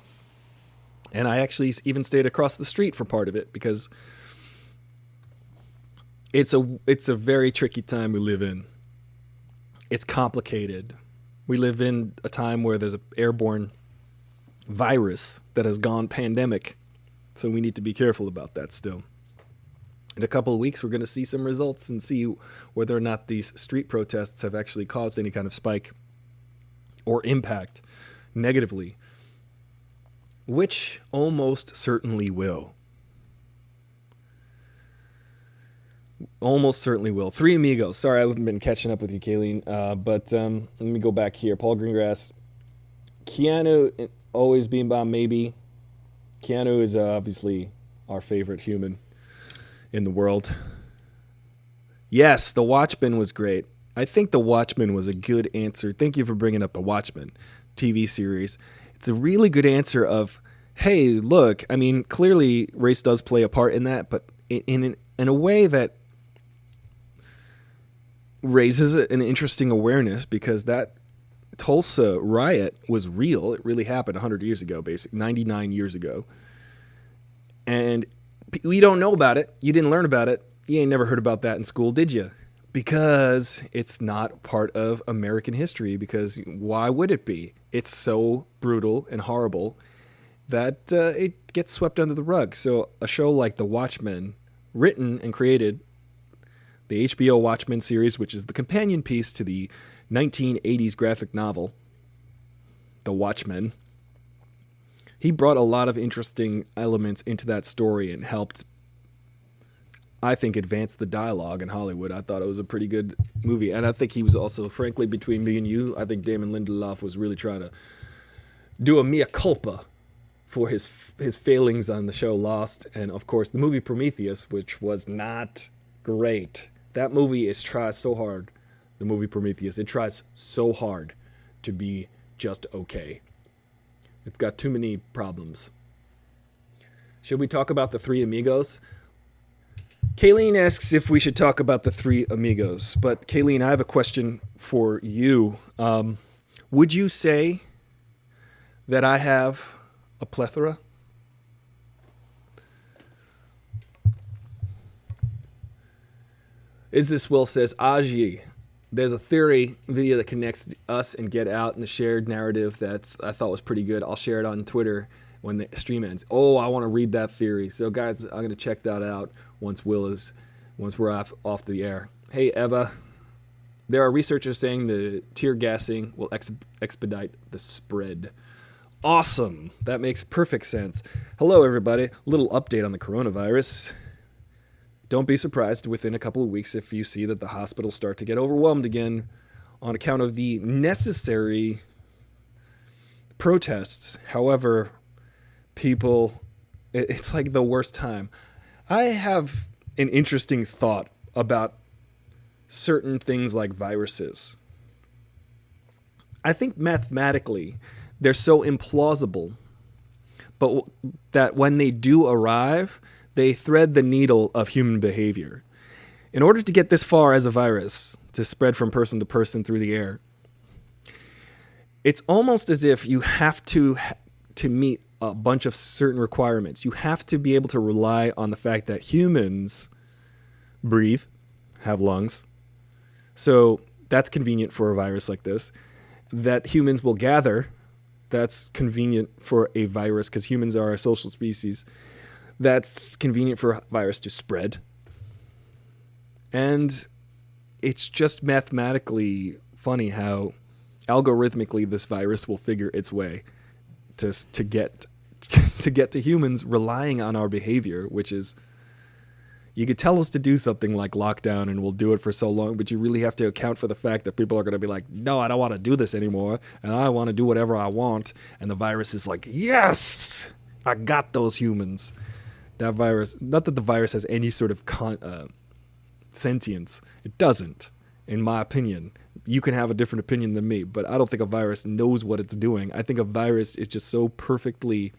And I actually even stayed across the street for part of it because it's a very tricky time we live in. It's complicated. We live in a time where there's an airborne virus that has gone pandemic. So we need to be careful about that still. In a couple of weeks, we're going to see some results and see whether or not these street protests have actually caused any kind of spike or impact negatively, which almost certainly will. Almost certainly will. Three Amigos. Sorry, I haven't been catching up with you, Kayleen. But let me go back here. Paul Greengrass. Keanu, always Bean Bomb, maybe. Keanu is obviously our favorite human in the world. Yes, The Watchmen was great. I think The Watchmen was a good answer. Thank you for bringing up The Watchmen TV series. It's a really good answer of, hey, look, I mean, clearly race does play a part in that, but in a way that raises an interesting awareness because that Tulsa riot was real. It really happened 100 years ago, basically 99 years ago. And we don't know about it. You didn't learn about it. You ain't never heard about that in school, did you? Because it's not part of American history, because why would it be? It's so brutal and horrible that it gets swept under the rug. So a show like The Watchmen, written and created, the HBO Watchmen series, which is the companion piece to the 1980s graphic novel, The Watchmen. He brought a lot of interesting elements into that story and helped, I think, advance the dialogue in Hollywood. I thought it was a pretty good movie. And I think he was also, frankly, between me and you, I think Damon Lindelof was really trying to do a mea culpa for his failings on the show Lost. And, of course, the movie Prometheus, which was not great. That movie tries so hard. The movie Prometheus, it tries so hard to be just okay. It's got too many problems. Should we talk about the Three Amigos? Kayleen asks if we should talk about the Three Amigos. But Kayleen, I have a question for you. Would you say that I have a plethora? Is this Will says, Aji, there's a theory video that connects us and Get Out in the shared narrative that I thought was pretty good. I'll share it on Twitter when the stream ends. Oh, I want to read that theory. So guys, I'm going to check that out once we're off the air. Hey, Ava There are researchers saying the tear gassing will expedite the spread. Awesome. That makes perfect sense. Hello, everybody. Little update on the coronavirus. Don't be surprised within a couple of weeks if you see that the hospitals start to get overwhelmed again on account of the necessary protests. However, people, it's like the worst time. I have an interesting thought about certain things like viruses. I think mathematically they're so implausible, but that when they do arrive, they thread the needle of human behavior. In order to get this far as a virus to spread from person to person through the air, it's almost as if you have to meet a bunch of certain requirements. You have to be able to rely on the fact that humans breathe, have lungs. So that's convenient for a virus like this. That humans will gather, that's convenient for a virus because humans are a social species. That's convenient for a virus to spread. And it's just mathematically funny how algorithmically this virus will figure its way to get to humans relying on our behavior, which is, you could tell us to do something like lockdown and we'll do it for so long, but you really have to account for the fact that people are going to be like, no, I don't want to do this anymore, and I want to do whatever I want. And the virus is like, yes, I got those humans. That virus, not that the virus has any sort of sentience. It doesn't, in my opinion. You can have a different opinion than me, but I don't think a virus knows what it's doing. I think a virus is just so perfectly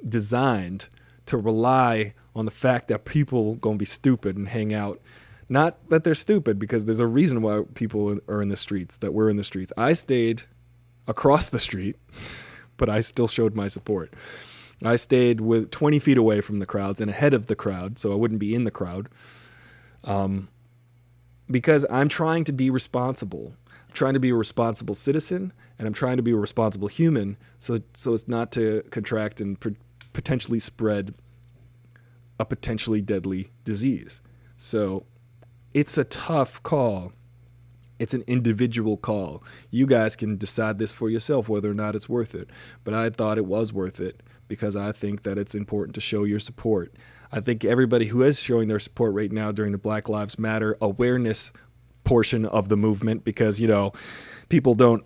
designed to rely on the fact that people gonna be stupid and hang out. Not that they're stupid, because there's a reason why people are in the streets, that we're in the streets. I stayed across the street, but I still showed my support. I stayed with 20 feet away from the crowds and ahead of the crowd, so I wouldn't be in the crowd. Because I'm trying to be responsible. I'm trying to be a responsible citizen, and I'm trying to be a responsible human, so as not to contract and potentially spread a potentially deadly disease. So it's a tough call. It's an individual call. You guys can decide this for yourself, whether or not it's worth it. But I thought it was worth it because I think that it's important to show your support. I think everybody who is showing their support right now during the Black Lives Matter awareness portion of the movement, because, you know, people don't,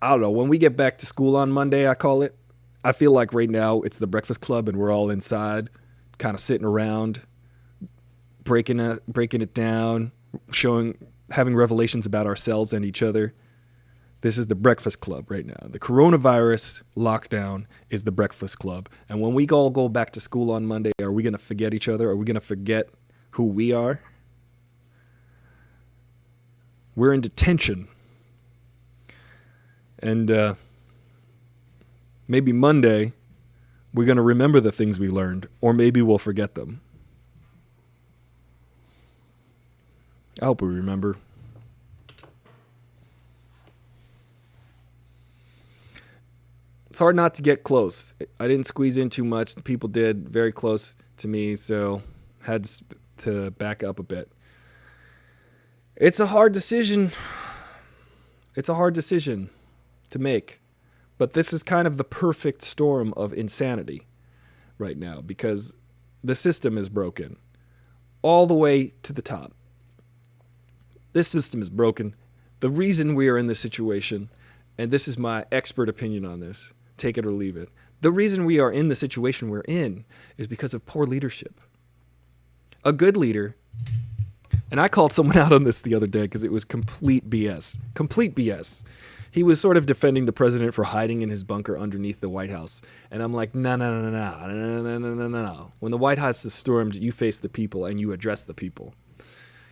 I don't know, when we get back to school on Monday, I call it, I feel like right now it's the Breakfast Club and we're all inside, kind of sitting around, breaking it down, having revelations about ourselves and each other. This is the Breakfast Club right now. The coronavirus lockdown is the Breakfast Club. And when we all go back to school on Monday, are we going to forget each other? Are we going to forget who we are? We're in detention. And maybe Monday, we're going to remember the things we learned, or maybe we'll forget them. I hope we remember. It's hard not to get close. I didn't squeeze in too much. The people did very close to me, so had to back up a bit. It's a hard decision. It's a hard decision to make. But this is kind of the perfect storm of insanity right now, because the system is broken all the way to the top. This system is broken. The reason we are in this situation, and this is my expert opinion on this, take it or leave it. The reason we are in the situation we're in is because of poor leadership. A good leader, and I called someone out on this the other day because it was complete BS. Complete BS. He was sort of defending the president for hiding in his bunker underneath the White House. And I'm like, no. When the White House is stormed, you face the people and you address the people.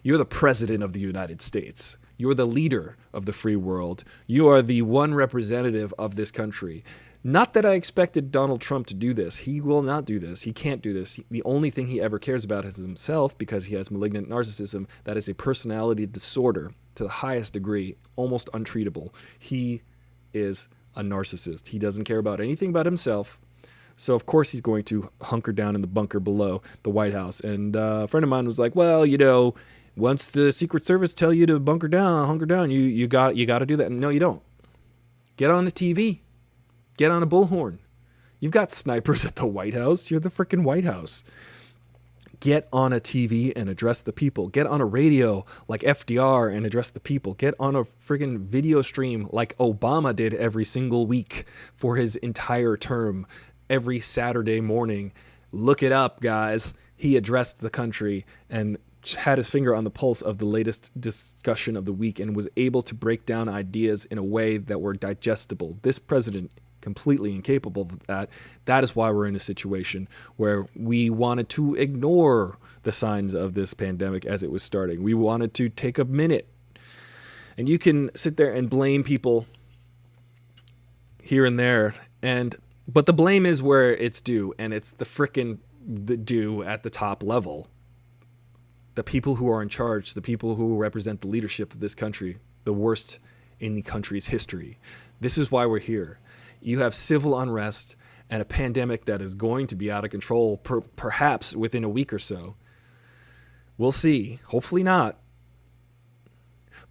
You're the president of the United States. You're the leader of the free world. You are the one representative of this country. Not that I expected Donald Trump to do this. He will not do this. He can't do this. The only thing he ever cares about is himself, because he has malignant narcissism. That is a personality disorder to the highest degree, almost untreatable. He is a narcissist. He doesn't care about anything but himself. So, of course, he's going to hunker down in the bunker below the White House. And a friend of mine was like, well, you know, Once the Secret Service tell you to hunker down, you got to do that. No, you don't. Get on the TV. Get on a bullhorn. You've got snipers at the White House. You're the freaking White House. Get on a TV and address the people. Get on a radio like FDR and address the people. Get on a freaking video stream like Obama did every single week for his entire term, every Saturday morning. Look it up, guys. He addressed the country and had his finger on the pulse of the latest discussion of the week and was able to break down ideas in a way that were digestible. This president, completely incapable of that. That is why we're in a situation where we wanted to ignore the signs of this pandemic as it was starting. We wanted to take a minute. And you can sit there and blame people here and there, but the blame is where it's due, and it's the due at the top level. The people who are in charge, the people who represent the leadership of this country, the worst in the country's history. This is why we're here. You have civil unrest and a pandemic that is going to be out of control perhaps within a week or so. We'll see. Hopefully not.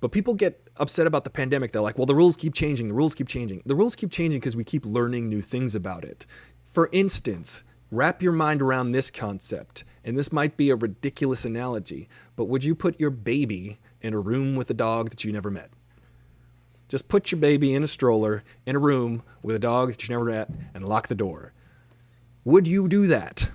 But people get upset about the pandemic. They're like, well, the rules keep changing. The rules keep changing. The rules keep changing because we keep learning new things about it. For instance, wrap your mind around this concept. And this might be a ridiculous analogy, but would you put your baby in a room with a dog that you never met? Just put your baby in a stroller in a room with a dog that you never met and lock the door. Would you do that?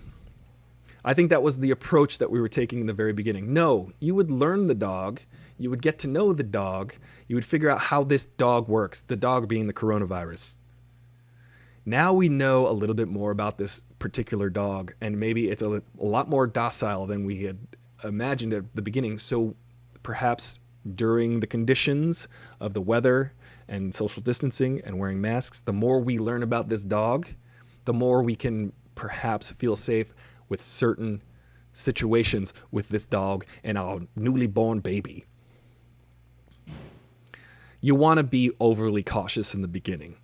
I think that was the approach that we were taking in the very beginning. No, you would learn the dog. You would get to know the dog. You would figure out how this dog works, the dog being the coronavirus. Now we know a little bit more about this particular dog, and maybe it's a lot more docile than we had imagined at the beginning. So perhaps during the conditions of the weather and social distancing and wearing masks, the more we learn about this dog, the more we can perhaps feel safe with certain situations with this dog and our newly born baby. You want to be overly cautious in the beginning.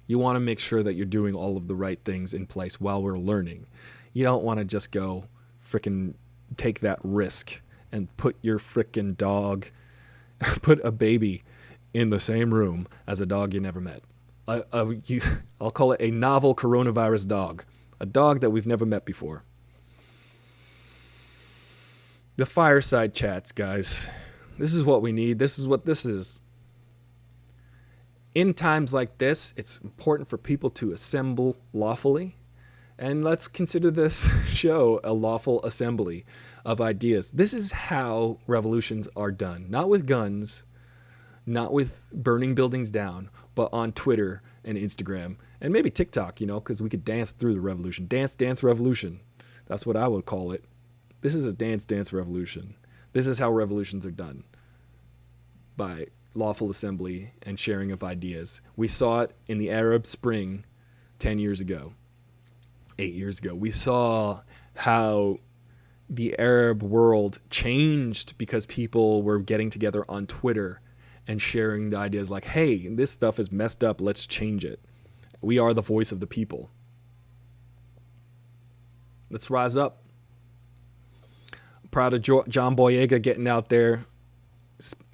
You want to make sure that you're doing all of the right things in place while we're learning. You don't want to just go frickin' take that risk and put your frickin' dog, put a baby in the same room as a dog you never met. I'll call it a novel coronavirus dog. A dog that we've never met before. The fireside chats, guys. This is what we need. This is what this is. In times like this, it's important for people to assemble lawfully. And let's consider this show a lawful assembly of ideas. This is how revolutions are done. Not with guns, not with burning buildings down, but on Twitter and Instagram and maybe TikTok, because we could dance through the revolution. Dance revolution. That's what I would call it. This is a dance revolution. This is how revolutions are done. By lawful assembly and sharing of ideas. We saw it in the Arab Spring 10 years ago, 8 years ago. We saw how the Arab world changed because people were getting together on Twitter and sharing the ideas like, hey, this stuff is messed up, let's change it. We are the voice of the people. Let's rise up. I'm proud of John Boyega getting out there,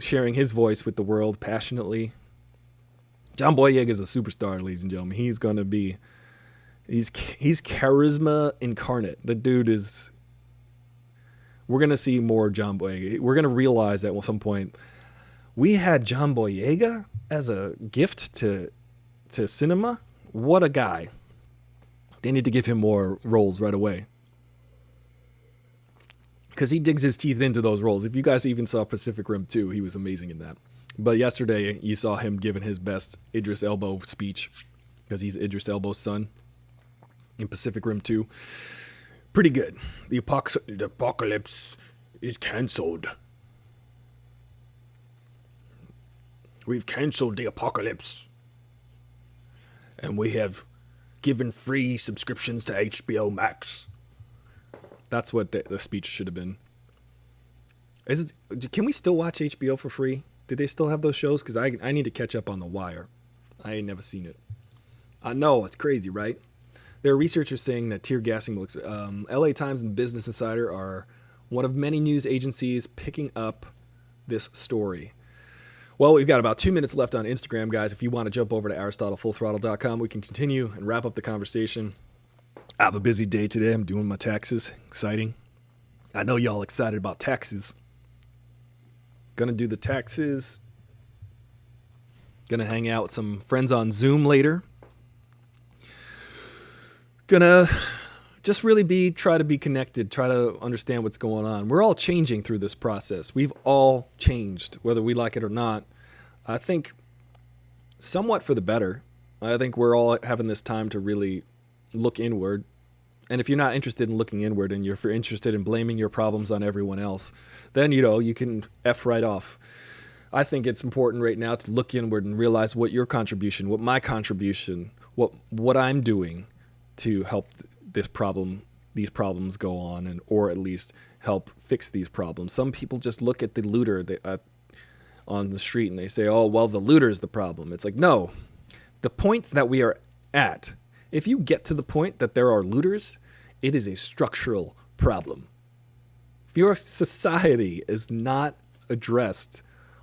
sharing his voice with the world passionately. John Boyega is a superstar, ladies and gentlemen. He's charisma incarnate. The dude is... We're going to see more John Boyega. We're going to realize that at some point we had John Boyega as a gift to cinema. What a guy. They need to give him more roles right away. Because he digs his teeth into those roles. If you guys even saw Pacific Rim 2, he was amazing in that. But yesterday, you saw him giving his best Idris Elba speech. Because he's Idris Elba's son in Pacific Rim 2. Pretty good. The apocalypse is cancelled. We've cancelled the apocalypse. And we have given free subscriptions to HBO Max. That's what the speech should have been. Can we still watch HBO for free? Do they still have those shows? Because I need to catch up on The Wire. I ain't never seen it. I know, it's crazy, right? There are researchers saying that tear gassing will... LA Times and Business Insider are one of many news agencies picking up this story. Well, we've got about 2 minutes left on Instagram, guys. If you want to jump over to AristotleFullThrottle.com, we can continue and wrap up the conversation. I have a busy day today. I'm doing my taxes. Exciting. I know y'all excited about taxes. Gonna do the taxes. Gonna hang out with some friends on Zoom later. Gonna just really try to be connected, try to understand what's going on. We're all changing through this process. We've all changed, whether we like it or not. I think somewhat for the better. I think we're all having this time to really look inward. And if you're not interested in looking inward and you're interested in blaming your problems on everyone else, then, you can F right off. I think it's important right now to look inward and realize what your contribution, what my contribution, what I'm doing to help these problems go on, or at least help fix these problems. Some people just look at the looter on the street and they say, oh, well, the looter is the problem. It's like, no, the point that we are at, if you get to the point that there are looters, it is a structural problem. If your society is not addressed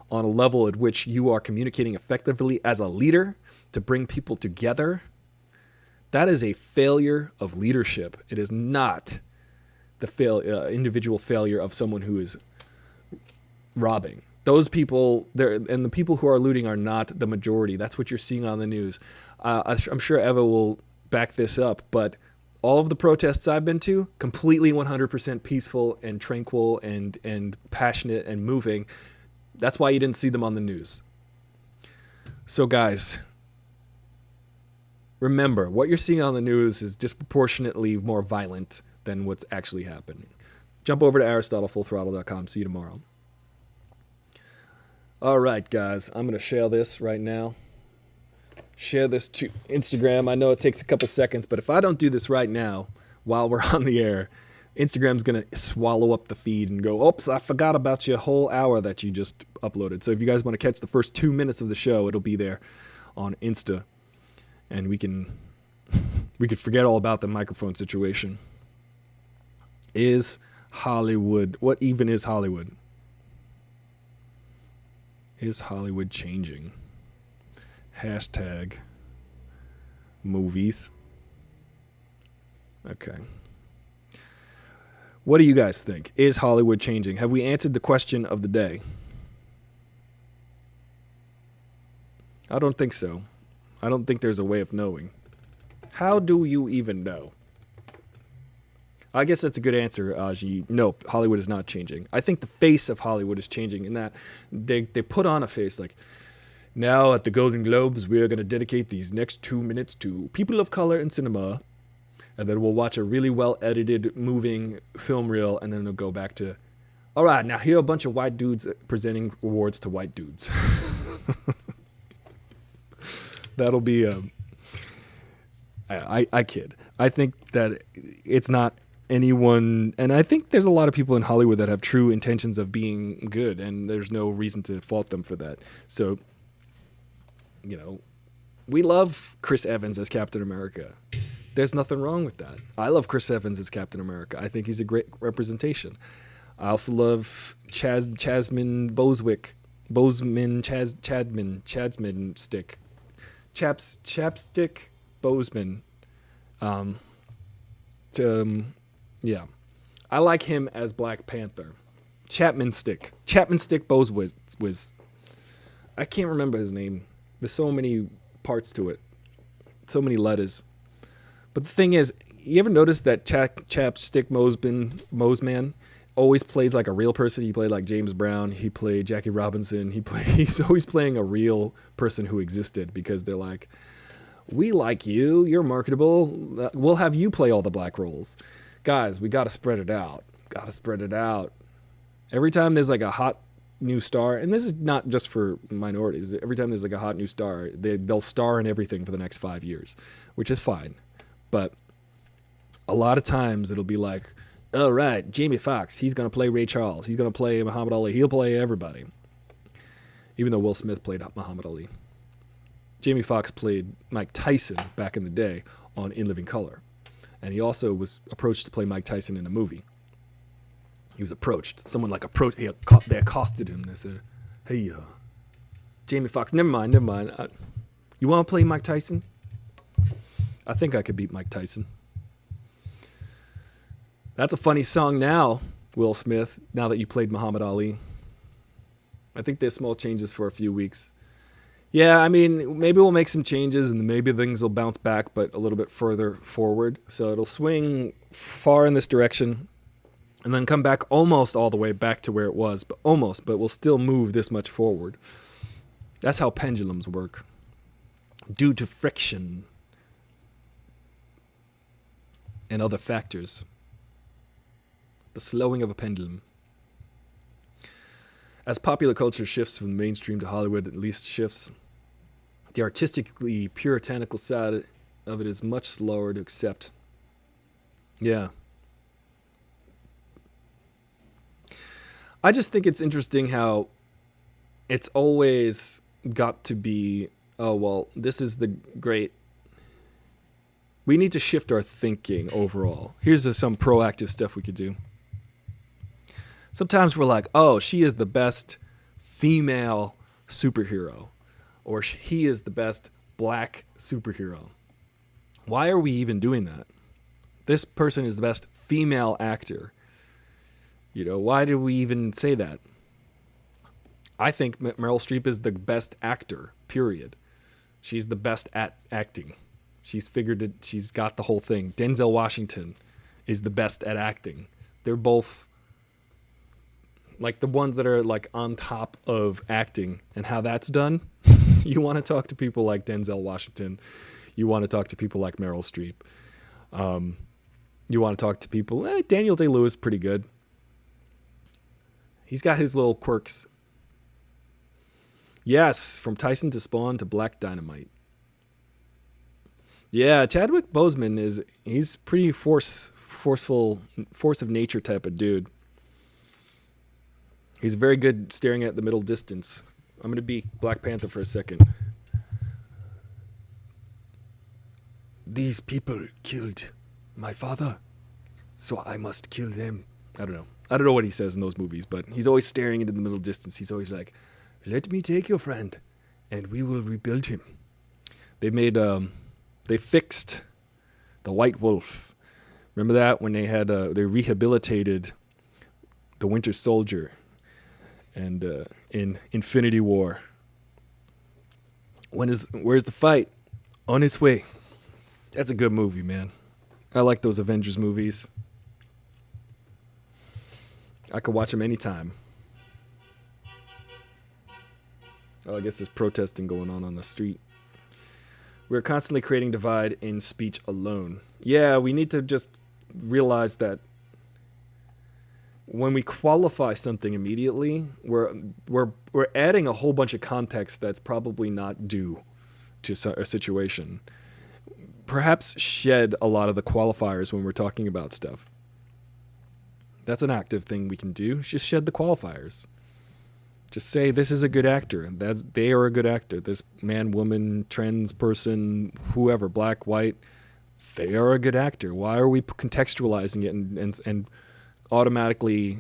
on a level at which you are communicating effectively as a leader to bring people together, that is a failure of leadership. It is not the individual failure of someone who is robbing. Those people, and the people who are looting are not the majority. That's what you're seeing on the news. I'm sure Eva will back this up, but all of the protests I've been to, completely 100% peaceful and tranquil and passionate and moving. That's why you didn't see them on the news. So guys, remember, what you're seeing on the news is disproportionately more violent than what's actually happening. Jump over to AristotleFullThrottle.com. See you tomorrow. All right, guys, I'm going to share this right now. Share this to Instagram. I know it takes a couple seconds, but if I don't do this right now while we're on the air, Instagram's going to swallow up the feed and go, oops, I forgot about your whole hour that you just uploaded. So if you guys want to catch the first 2 minutes of the show, it'll be there on Insta. And we could forget all about the microphone situation. Is Hollywood, what even is Hollywood? Is Hollywood changing? Hashtag movies. Okay. What do you guys think? Is Hollywood changing? Have we answered the question of the day? I don't think so. I don't think there's a way of knowing. How do you even know? I guess that's a good answer, Aji. No, Hollywood is not changing. I think the face of Hollywood is changing in that they put on a face like, now at the Golden Globes, we are going to dedicate these next 2 minutes to people of color in cinema. And then we'll watch a really well-edited, moving film reel, and then it'll go back to, all right, now here are a bunch of white dudes presenting awards to white dudes. That'll be, I kid. I think that it's not anyone, and I think there's a lot of people in Hollywood that have true intentions of being good, and there's no reason to fault them for that. So, we love Chris Evans as Captain America. There's nothing wrong with that. I love Chris Evans as Captain America. I think he's a great representation. I also love Chadman Stick. Chapstick Boseman. Yeah. I like him as Black Panther. Chapman Stick Boseman. I can't remember his name. There's so many parts to it. So many letters. But the thing is, you ever notice that Chapstick Boseman always plays like a real person? He played like James Brown. He played Jackie Robinson. He's always playing a real person who existed, because they're like, we like you. You're marketable. We'll have you play all the black roles. Guys, we got to spread it out. Every time there's like a hot new star, and this is not just for minorities. Every time there's like a hot new star, they'll star in everything for the next 5 years, which is fine. But a lot of times it'll be like, all right, Jamie Foxx, he's going to play Ray Charles. He's going to play Muhammad Ali. He'll play everybody. Even though Will Smith played Muhammad Ali. Jamie Foxx played Mike Tyson back in the day on In Living Color. And he also was approached to play Mike Tyson in a movie. He was approached. Someone like they accosted him. They said, "Hey, Jamie Foxx, never mind. You want to play Mike Tyson? I think I could beat Mike Tyson." That's a funny song now, Will Smith, now that you played Muhammad Ali. I think there's small changes for a few weeks. Yeah, I mean, maybe we'll make some changes and maybe things will bounce back, but a little bit further forward. So it'll swing far in this direction and then come back almost all the way back to where it was, but we'll still move this much forward. That's how pendulums work. Due to friction and other factors. The slowing of a pendulum. As popular culture shifts from mainstream to Hollywood, at least shifts, the artistically puritanical side of it is much slower to accept. Yeah. I just think it's interesting how it's always got to be, oh, well, this is the great. We need to shift our thinking overall. Here's some proactive stuff we could do. Sometimes we're like, oh, she is the best female superhero, or he is the best black superhero. Why are we even doing that? This person is the best female actor. Why do we even say that? I think Meryl Streep is the best actor, period. She's the best at acting. She's figured it. She's got the whole thing. Denzel Washington is the best at acting. They're both like the ones that are like on top of acting and how that's done. You want to talk to people like Denzel Washington. You want to talk to people like Meryl Streep. You want to talk to people. Daniel Day-Lewis, pretty good. He's got his little quirks. Yes, from Tyson to Spawn to Black Dynamite. Yeah, Chadwick Boseman he's pretty forceful, force of nature type of dude. He's very good staring at the middle distance. I'm going to be Black Panther for a second. These people killed my father, so I must kill them. I don't know what he says in those movies, but he's always staring into the middle distance. He's always like, let me take your friend, and we will rebuild him. They fixed the White Wolf. Remember that when they rehabilitated the Winter Soldier, and in Infinity War. Where's the fight? On its way. That's a good movie, man. I like those Avengers movies. I could watch them anytime. Oh, I guess there's protesting going on the street. We're constantly creating divide in speech alone. Yeah, we need to just realize that when we qualify something immediately, we're adding a whole bunch of context that's probably not due to a situation. Perhaps shed a lot of the qualifiers when we're talking about stuff. That's an active thing we can do. Just shed the qualifiers. Just say this is a good actor. They are a good actor. This man, woman, trans person, whoever, black, white, they are a good actor. Why are we contextualizing it and automatically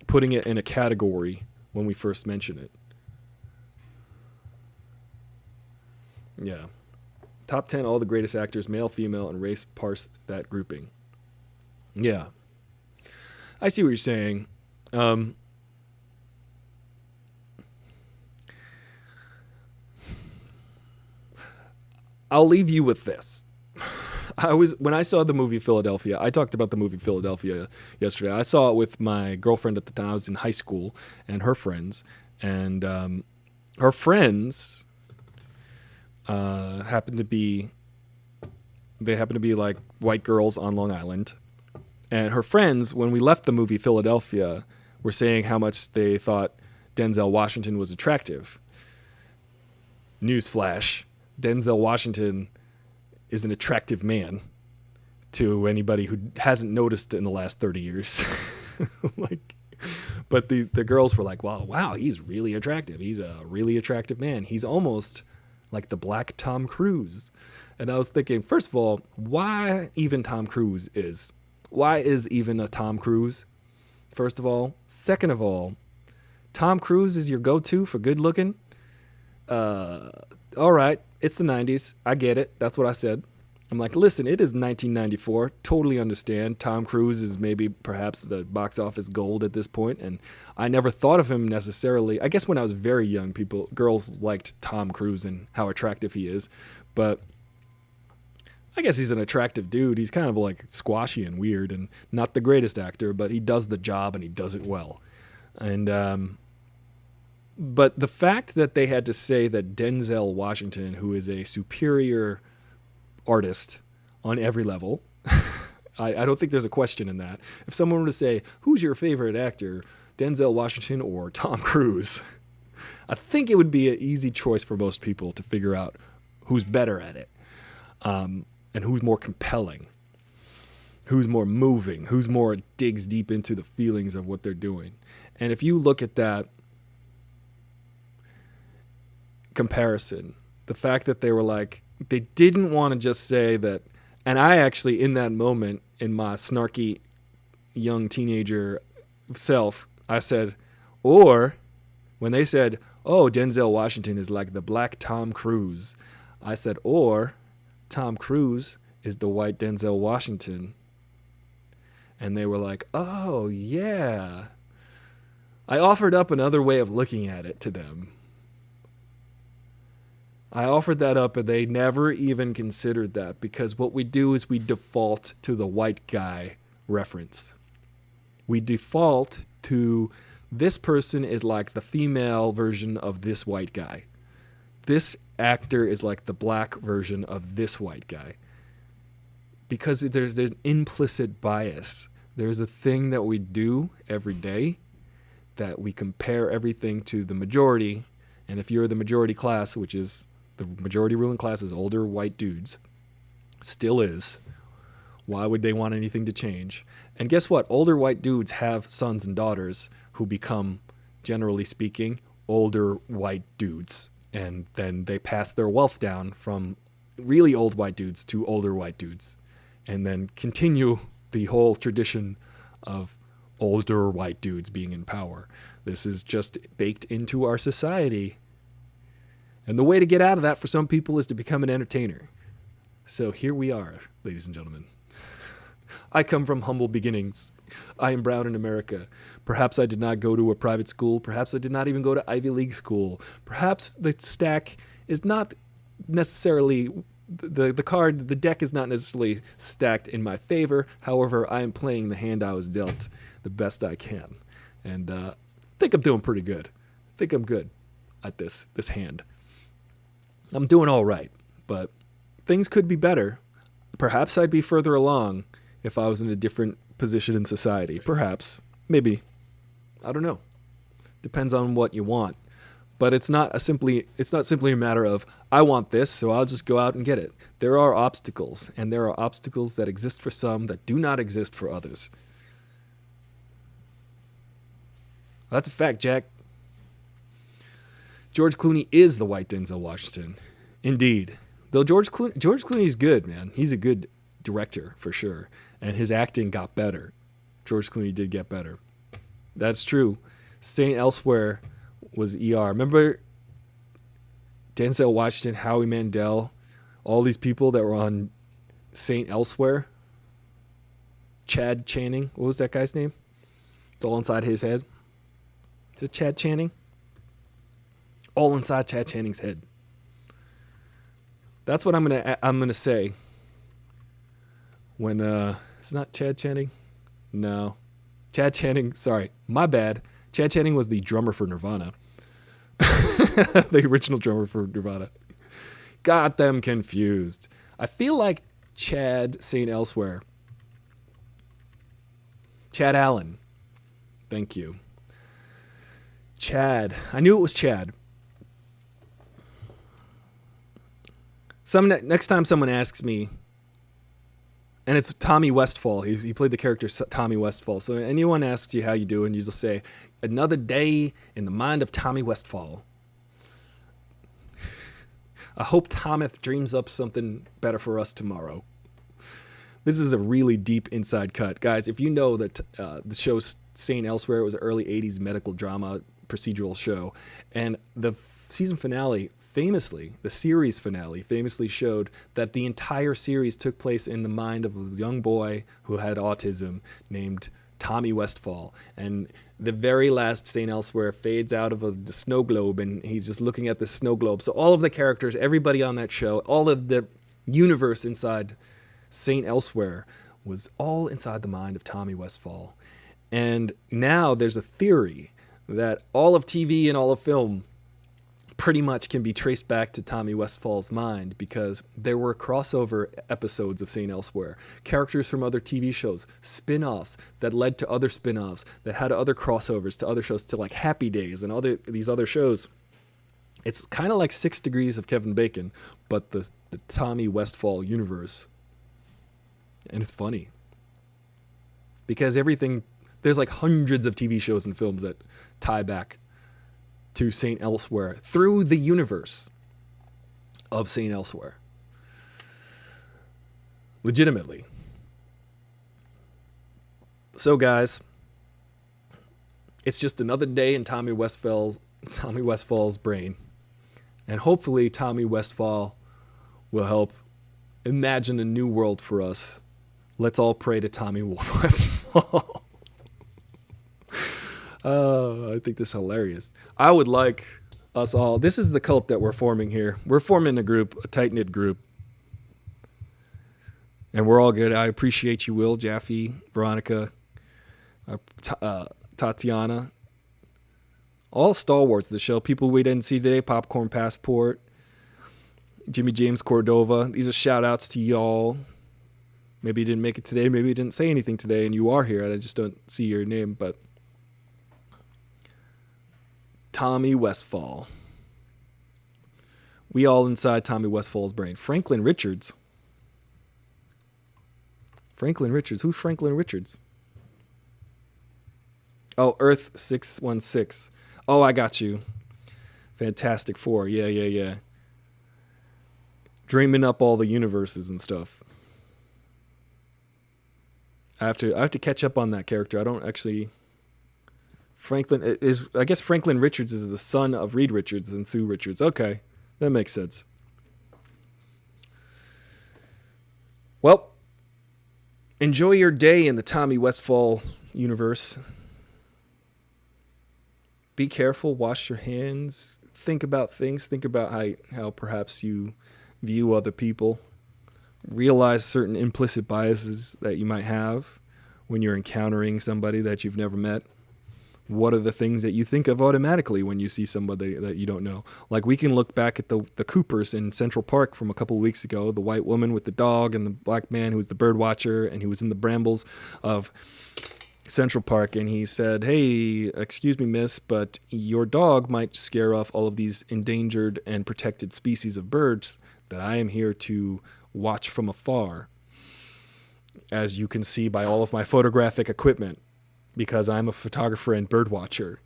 putting it in a category when we first mention it? Yeah. Top 10, all the greatest actors, male, female, and race, parse that grouping. Yeah. I see what you're saying. I'll leave you with this. When I saw the movie Philadelphia, I talked about the movie Philadelphia yesterday. I saw it with my girlfriend at the time. I was in high school, and her friends. And her friends happened to be like white girls on Long Island. And her friends, when we left the movie Philadelphia, were saying how much they thought Denzel Washington was attractive. Newsflash. Denzel Washington is an attractive man to anybody who hasn't noticed it in the last 30 years. But the girls were like, wow, he's really attractive. He's a really attractive man. He's almost like the black Tom Cruise. And I was thinking, first of all, why even Tom Cruise is? Why is even a Tom Cruise? first of all. Second of all, Tom Cruise is your go-to for good looking. All right, it's the 90s. I get it. That's what I said. I'm like, listen, it is 1994. Totally understand. Tom Cruise is maybe perhaps the box office gold at this point, and I never thought of him necessarily. I guess when I was very young, girls liked Tom Cruise and how attractive he is, but I guess he's an attractive dude. He's kind of like squashy and weird and not the greatest actor, but he does the job and he does it well. And but the fact that they had to say that Denzel Washington, who is a superior artist on every level, I don't think there's a question in that. If someone were to say, who's your favorite actor, Denzel Washington or Tom Cruise, I think it would be an easy choice for most people to figure out who's better at it, and who's more compelling, who's more moving, who's more digs deep into the feelings of what they're doing. And if you look at that comparison, the fact that they were like, they didn't want to just say that, and I actually, in that moment, in my snarky young teenager self, I said, or when they said, oh, Denzel Washington is like the black Tom Cruise, I said, or Tom Cruise is the white Denzel Washington. And they were like, oh, yeah. I offered up another way of looking at it to them. I offered that up, and they never even considered that, because what we do is we default to the white guy reference. We default to this person is like the female version of this white guy. This actor is like the black version of this white guy. Because there's an implicit bias. There's a thing that we do every day that we compare everything to the majority. And if you're the majority class, which is the majority ruling class is older white dudes, still is. Why would they want anything to change? And guess what? Older white dudes have sons and daughters who become, generally speaking, older white dudes. And then they pass their wealth down from really old white dudes to older white dudes. And then continue the whole tradition of older white dudes being in power. This is just baked into our society. And the way to get out of that for some people is to become an entertainer. So here we are, ladies and gentlemen. I come from humble beginnings. I am brown in America. Perhaps I did not go to a private school. Perhaps I did not even go to Ivy League school. Perhaps the stack is not necessarily, the deck is not necessarily stacked in my favor. However, I am playing the hand I was dealt the best I can. And I think I'm doing pretty good. I think I'm good at this hand. I'm doing all right, but things could be better. Perhaps I'd be further along if I was in a different position in society. Perhaps. Maybe. I don't know. Depends on what you want. But it's not simply a matter of, I want this, so I'll just go out and get it. There are obstacles, and there are obstacles that exist for some that do not exist for others. That's a fact, Jack. George Clooney is the white Denzel Washington. Indeed. Though George Clooney is good, man. He's a good director, for sure. And his acting got better. George Clooney did get better. That's true. St. Elsewhere was ER. Remember Denzel Washington, Howie Mandel, all these people that were on St. Elsewhere? Chad Channing. What was that guy's name? It's all inside his head. Is it Chad Channing? All inside Chad Channing's head. That's what I'm gonna say. When it's not Chad Channing. No, Chad Channing. Sorry, my bad. Chad Channing was the drummer for Nirvana. The original drummer for Nirvana. Got them confused. I feel like Chad St. Elsewhere. Chad Allen. Thank you. Chad. I knew it was Chad. Next time someone asks me, and it's Tommy Westfall. He played the character Tommy Westfall. So anyone asks you how you doing, you just say, another day in the mind of Tommy Westfall. I hope Thomas dreams up something better for us tomorrow. This is a really deep inside cut. Guys, if you know that the show St. Elsewhere, it was an early 80s medical drama procedural show, and the season finale famously, the series finale famously showed that the entire series took place in the mind of a young boy who had autism named Tommy Westfall. And the very last St. Elsewhere fades out of the snow globe, and he's just looking at the snow globe. So all of the characters, everybody on that show, all of the universe inside St. Elsewhere was all inside the mind of Tommy Westfall. And now there's a theory that all of TV and all of film pretty much can be traced back to Tommy Westfall's mind, because there were crossover episodes of St. Elsewhere, characters from other TV shows, spin-offs that led to other spin-offs that had other crossovers to other shows, to like Happy Days and these other shows. It's kind of like 6 Degrees of Kevin Bacon, but the Tommy Westfall universe. And it's funny because there's like hundreds of TV shows and films that tie back to St. Elsewhere through the universe of St. Elsewhere. Legitimately. So guys, it's just another day in Tommy Westfall's brain. And hopefully Tommy Westfall will help imagine a new world for us. Let's all pray to Tommy Westfall. I think this is hilarious. I would like us all. This is the cult that we're forming here. We're forming a group, a tight-knit group. And we're all good. I appreciate you, Will, Jaffe, Veronica, Tatiana. All stalwarts of the show. People we didn't see today. Popcorn Passport. Jimmy James Cordova. These are shout-outs to y'all. Maybe you didn't make it today. Maybe you didn't say anything today and you are here. I just don't see your name, but... Tommy Westfall. We all inside Tommy Westfall's brain. Franklin Richards. Who's Franklin Richards? Oh, Earth 616. Oh, I got you. Fantastic Four. Yeah. Dreaming up all the universes and stuff. I have to catch up on that character. I don't actually... I guess Franklin Richards is the son of Reed Richards and Sue Richards. Okay, that makes sense. Well, enjoy your day in the Tommy Westfall universe. Be careful, wash your hands, think about things, think about how perhaps you view other people. Realize certain implicit biases that you might have when you're encountering somebody that you've never met. What are the things that you think of automatically when you see somebody that you don't know? Like, we can look back at the Coopers in Central Park from a couple of weeks ago, the white woman with the dog and the black man who was the bird watcher, and he was in the brambles of Central Park, and he said, "Hey, excuse me, miss, but your dog might scare off all of these endangered and protected species of birds that I am here to watch from afar, as you can see by all of my photographic equipment, because I'm a photographer and bird watcher."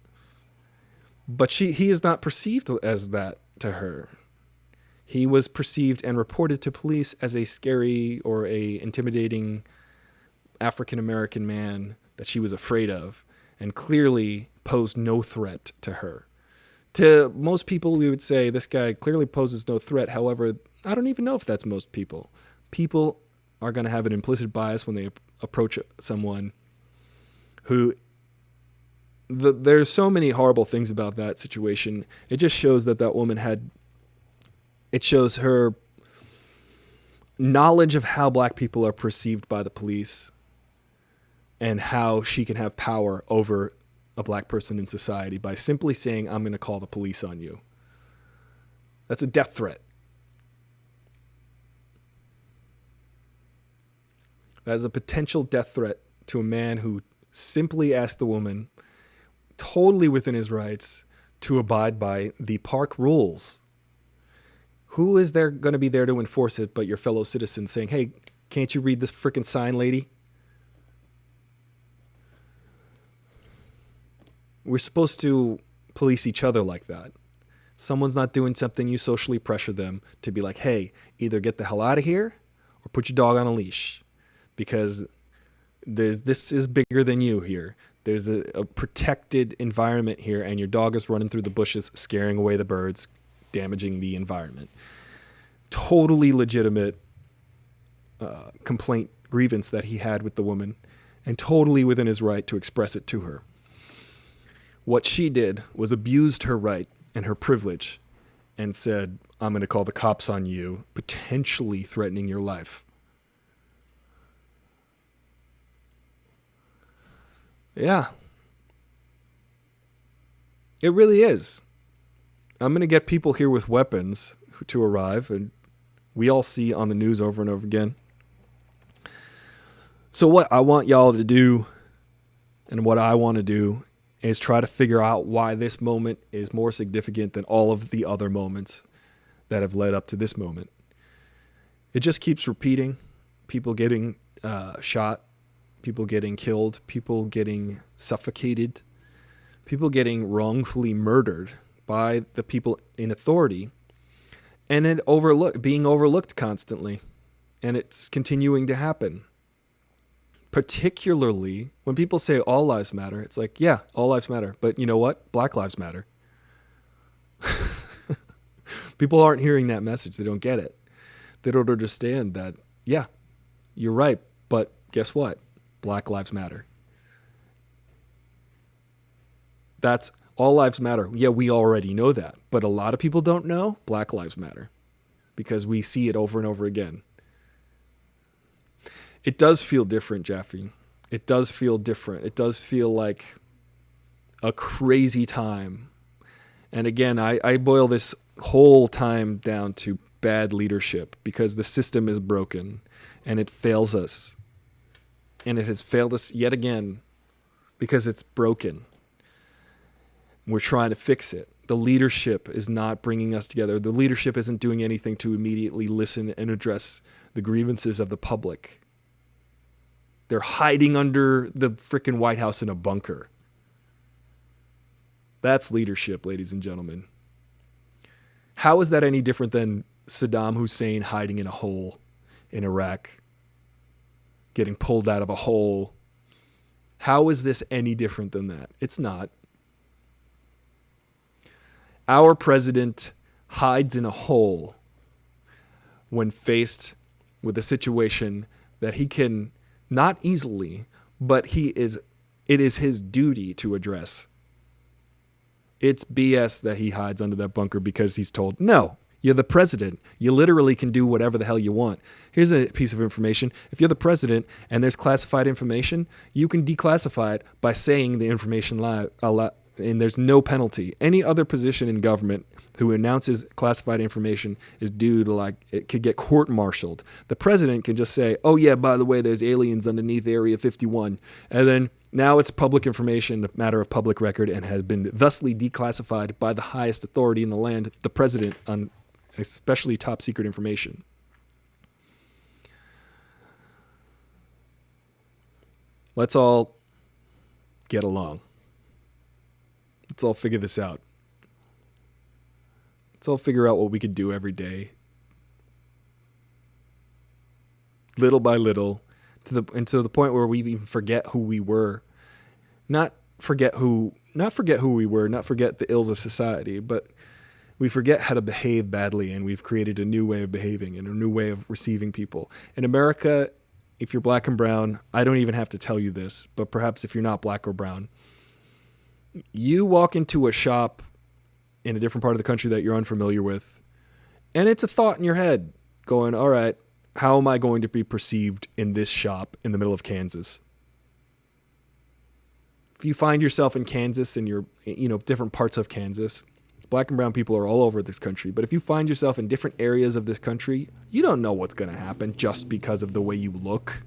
But he is not perceived as that to her. He was perceived and reported to police as a scary or a intimidating African-American man that she was afraid of, and clearly posed no threat to her. To most people, we would say this guy clearly poses no threat. However, I don't even know if that's most people. People are going to have an implicit bias when they approach someone who... There's so many horrible things about that situation. It just shows that woman had... It shows her knowledge of how black people are perceived by the police and how she can have power over a black person in society by simply saying, "I'm going to call the police on you." That's a death threat. That is a potential death threat to a man who simply asked the woman, totally within his rights, to abide by the park rules. Who is there going to be there to enforce it but your fellow citizens saying, "Hey, can't you read this frickin' sign, lady?" We're supposed to police each other like that. Someone's not doing something, you socially pressure them to be like, "Hey, either get the hell out of here or put your dog on a leash." because this is bigger than you here. There's a protected environment here, and your dog is running through the bushes, scaring away the birds, damaging the environment. Totally legitimate complaint, grievance that he had with the woman, and totally within his right to express it to her. What she did was abused her right and her privilege and said, I'm going to call the cops on you, potentially threatening your life. Yeah. It really is. I'm going to get people here with weapons to arrive, and we all see on the news over and over again. So what I want y'all to do, and what I want to do, is try to figure out why this moment is more significant than all of the other moments that have led up to this moment. It just keeps repeating. People getting shot, people getting killed, people getting suffocated, people getting wrongfully murdered by the people in authority, and it being overlooked constantly, and it's continuing to happen. Particularly when people say all lives matter, it's like, yeah, all lives matter, but you know what? Black lives matter. People aren't hearing that message. They don't get it. They don't understand that, yeah, you're right, but guess what? Black lives matter. That's all lives matter. Yeah, we already know that, but a lot of people don't know Black lives matter because we see it over and over again. It does feel different, Jeffy. It does feel different. It does feel like a crazy time. And again, I boil this whole time down to bad leadership because the system is broken and it fails us. And it has failed us yet again because it's broken. We're trying to fix it. The leadership is not bringing us together. The leadership isn't doing anything to immediately listen and address the grievances of the public. They're hiding under the frickin' White House in a bunker. That's leadership, ladies and gentlemen. How is that any different than Saddam Hussein hiding in a hole in Iraq? Getting pulled out of a hole. How is this any different than that? It's not. Our president hides in a hole when faced with a situation that he can not easily, but it is his duty to address. It's BS that he hides under that bunker because he's told, no, you're the president. You literally can do whatever the hell you want. Here's a piece of information. If you're the president and there's classified information, you can declassify it by saying the information live, and there's no penalty. Any other position in government who announces classified information is due to it could get court-martialed. The president can just say, oh yeah, by the way, there's aliens underneath Area 51. And then now it's public information, a matter of public record, and has been thusly declassified by the highest authority in the land, the president, on especially top secret information. Let's all get along. Let's all figure this out. Let's all figure out what we could do every day. Little by little, to the point where we even forget who we were. Not forget who we were, not forget the ills of society, but we forget how to behave badly, and we've created a new way of behaving and a new way of receiving people. In America, if you're black and brown, I don't even have to tell you this, but perhaps if you're not black or brown, you walk into a shop in a different part of the country that you're unfamiliar with, and it's a thought in your head going, all right, how am I going to be perceived in this shop in the middle of Kansas? If you find yourself in Kansas and you're, different parts of Kansas, black and brown people are all over this country, but if you find yourself in different areas of this country, you don't know what's going to happen just because of the way you look.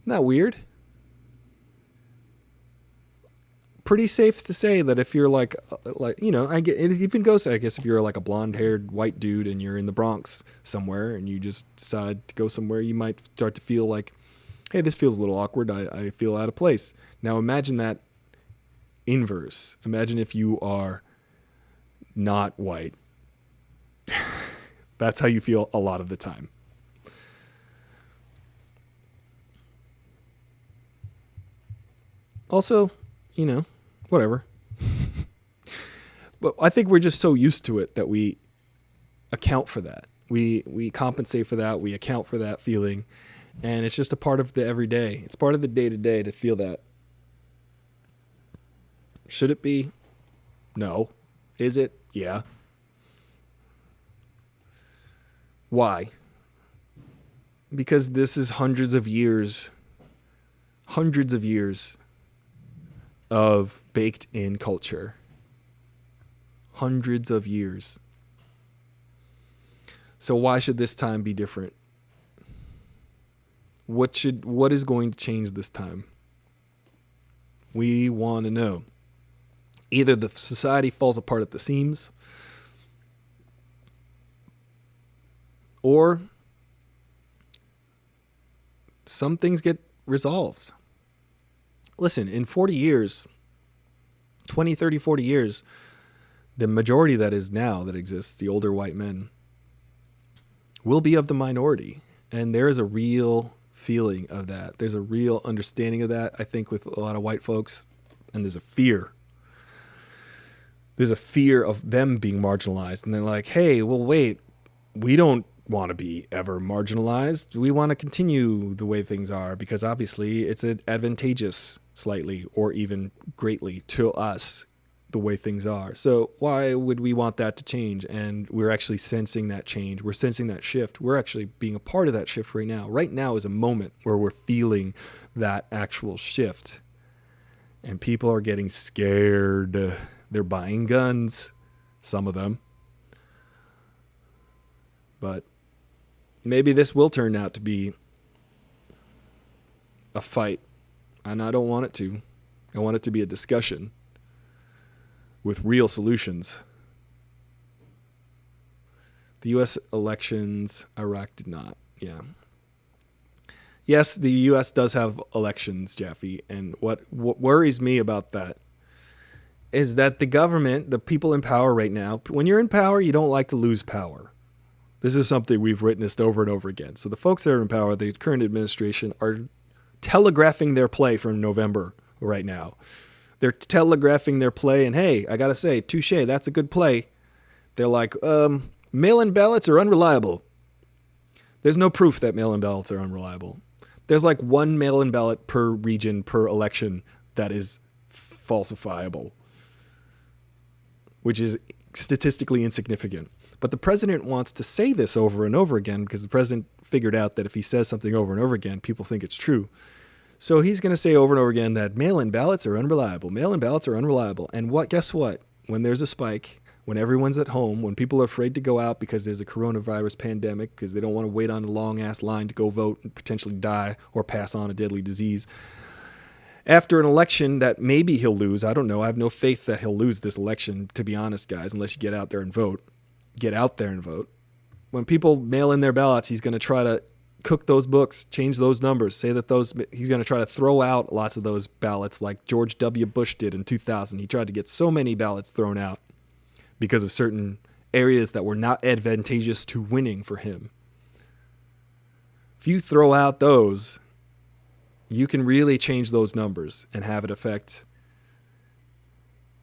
Isn't that weird? Pretty safe to say that if you're I get it even goes, I guess if you're like a blonde-haired white dude and you're in the Bronx somewhere and you just decide to go somewhere, you might start to feel like, hey, this feels a little awkward. I feel out of place. Now imagine that inverse. Imagine if you are not white. That's how you feel a lot of the time. Also, whatever. But I think we're just so used to it that we account for that. We compensate for that. We account for that feeling. And it's just a part of the everyday. It's part of the day-to-day to feel that. Should it be? No. Is it? Yeah. Why? Because this is hundreds of years of baked-in culture. Hundreds of years. So why should this time be different? What is going to change this time? We want to know. Either the society falls apart at the seams, or some things get resolved. Listen, in 40 years, 20, 30, 40 years, the majority that exists, the older white men, will be of the minority. And there is a real feeling of that. There's a real understanding of that, I think, with a lot of white folks. And there's a fear. There's a fear of them being marginalized. And they're like, hey, well, wait, we don't want to be ever marginalized. We want to continue the way things are because obviously it's advantageous slightly or even greatly to us the way things are. So why would we want that to change? And we're actually sensing that change. We're sensing that shift. We're actually being a part of that shift right now. Right now is a moment where we're feeling that actual shift. And people are getting scared. They're buying guns, some of them. But maybe this will turn out to be a fight. And I don't want it to. I want it to be a discussion with real solutions. The U.S. elections, Iraq did not. Yeah. Yes, the U.S. does have elections, Jaffe. And what worries me about that is that the government, the people in power right now, when you're in power, you don't like to lose power. This is something we've witnessed over and over again. So the folks that are in power, the current administration, are telegraphing their play from November right now. They're telegraphing their play, and hey, I gotta say, touche, that's a good play. They're like, mail-in ballots are unreliable. There's no proof that mail-in ballots are unreliable. There's like one mail-in ballot per region, per election that is falsifiable, which is statistically insignificant. But the president wants to say this over and over again because the president figured out that if he says something over and over again, people think it's true. So he's going to say over and over again that mail-in ballots are unreliable. Mail-in ballots are unreliable. And guess what? When there's a spike, when everyone's at home, when people are afraid to go out because there's a coronavirus pandemic, because they don't want to wait on a long-ass line to go vote and potentially die or pass on a deadly disease, after an election that maybe he'll lose, I don't know. I have no faith that he'll lose this election, to be honest, guys, unless you get out there and vote. Get out there and vote. When people mail in their ballots, he's going to try to cook those books, change those numbers, say that he's going to try to throw out lots of those ballots like George W. Bush did in 2000. He tried to get so many ballots thrown out because of certain areas that were not advantageous to winning for him. If you throw out those, you can really change those numbers and have it affect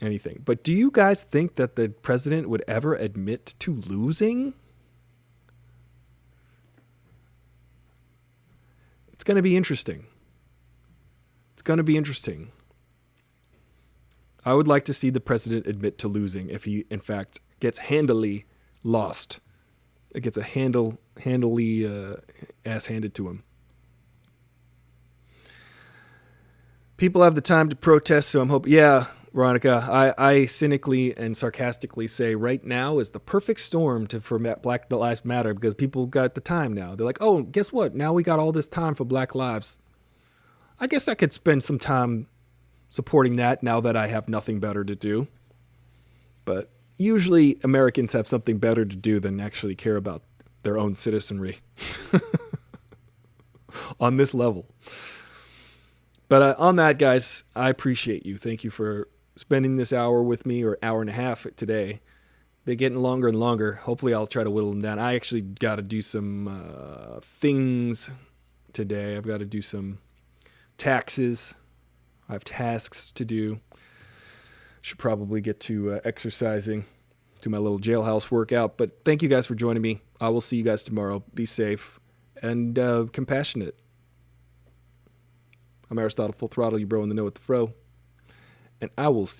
anything. But do you guys think that the president would ever admit to losing? It's going to be interesting. It's going to be interesting. I would like to see the president admit to losing if he, in fact, gets handily lost. It gets a handily ass handed to him. People have the time to protest, so I'm hoping... Yeah, Veronica, I cynically and sarcastically say right now is the perfect storm for Black Lives Matter because people got the time now. They're like, oh, guess what? Now we got all this time for Black Lives. I guess I could spend some time supporting that now that I have nothing better to do. But usually Americans have something better to do than actually care about their own citizenry on this level. But on that, guys, I appreciate you. Thank you for spending this hour with me, or hour and a half today. They're getting longer and longer. Hopefully I'll try to whittle them down. I actually got to do some things today. I've got to do some taxes I have tasks to do. Should probably get to exercising, do my little jailhouse workout. But thank you guys for joining me. I will see you guys tomorrow. Be safe and compassionate. I'm Aristotle Full Throttle, you bro in the know with the fro. And I will see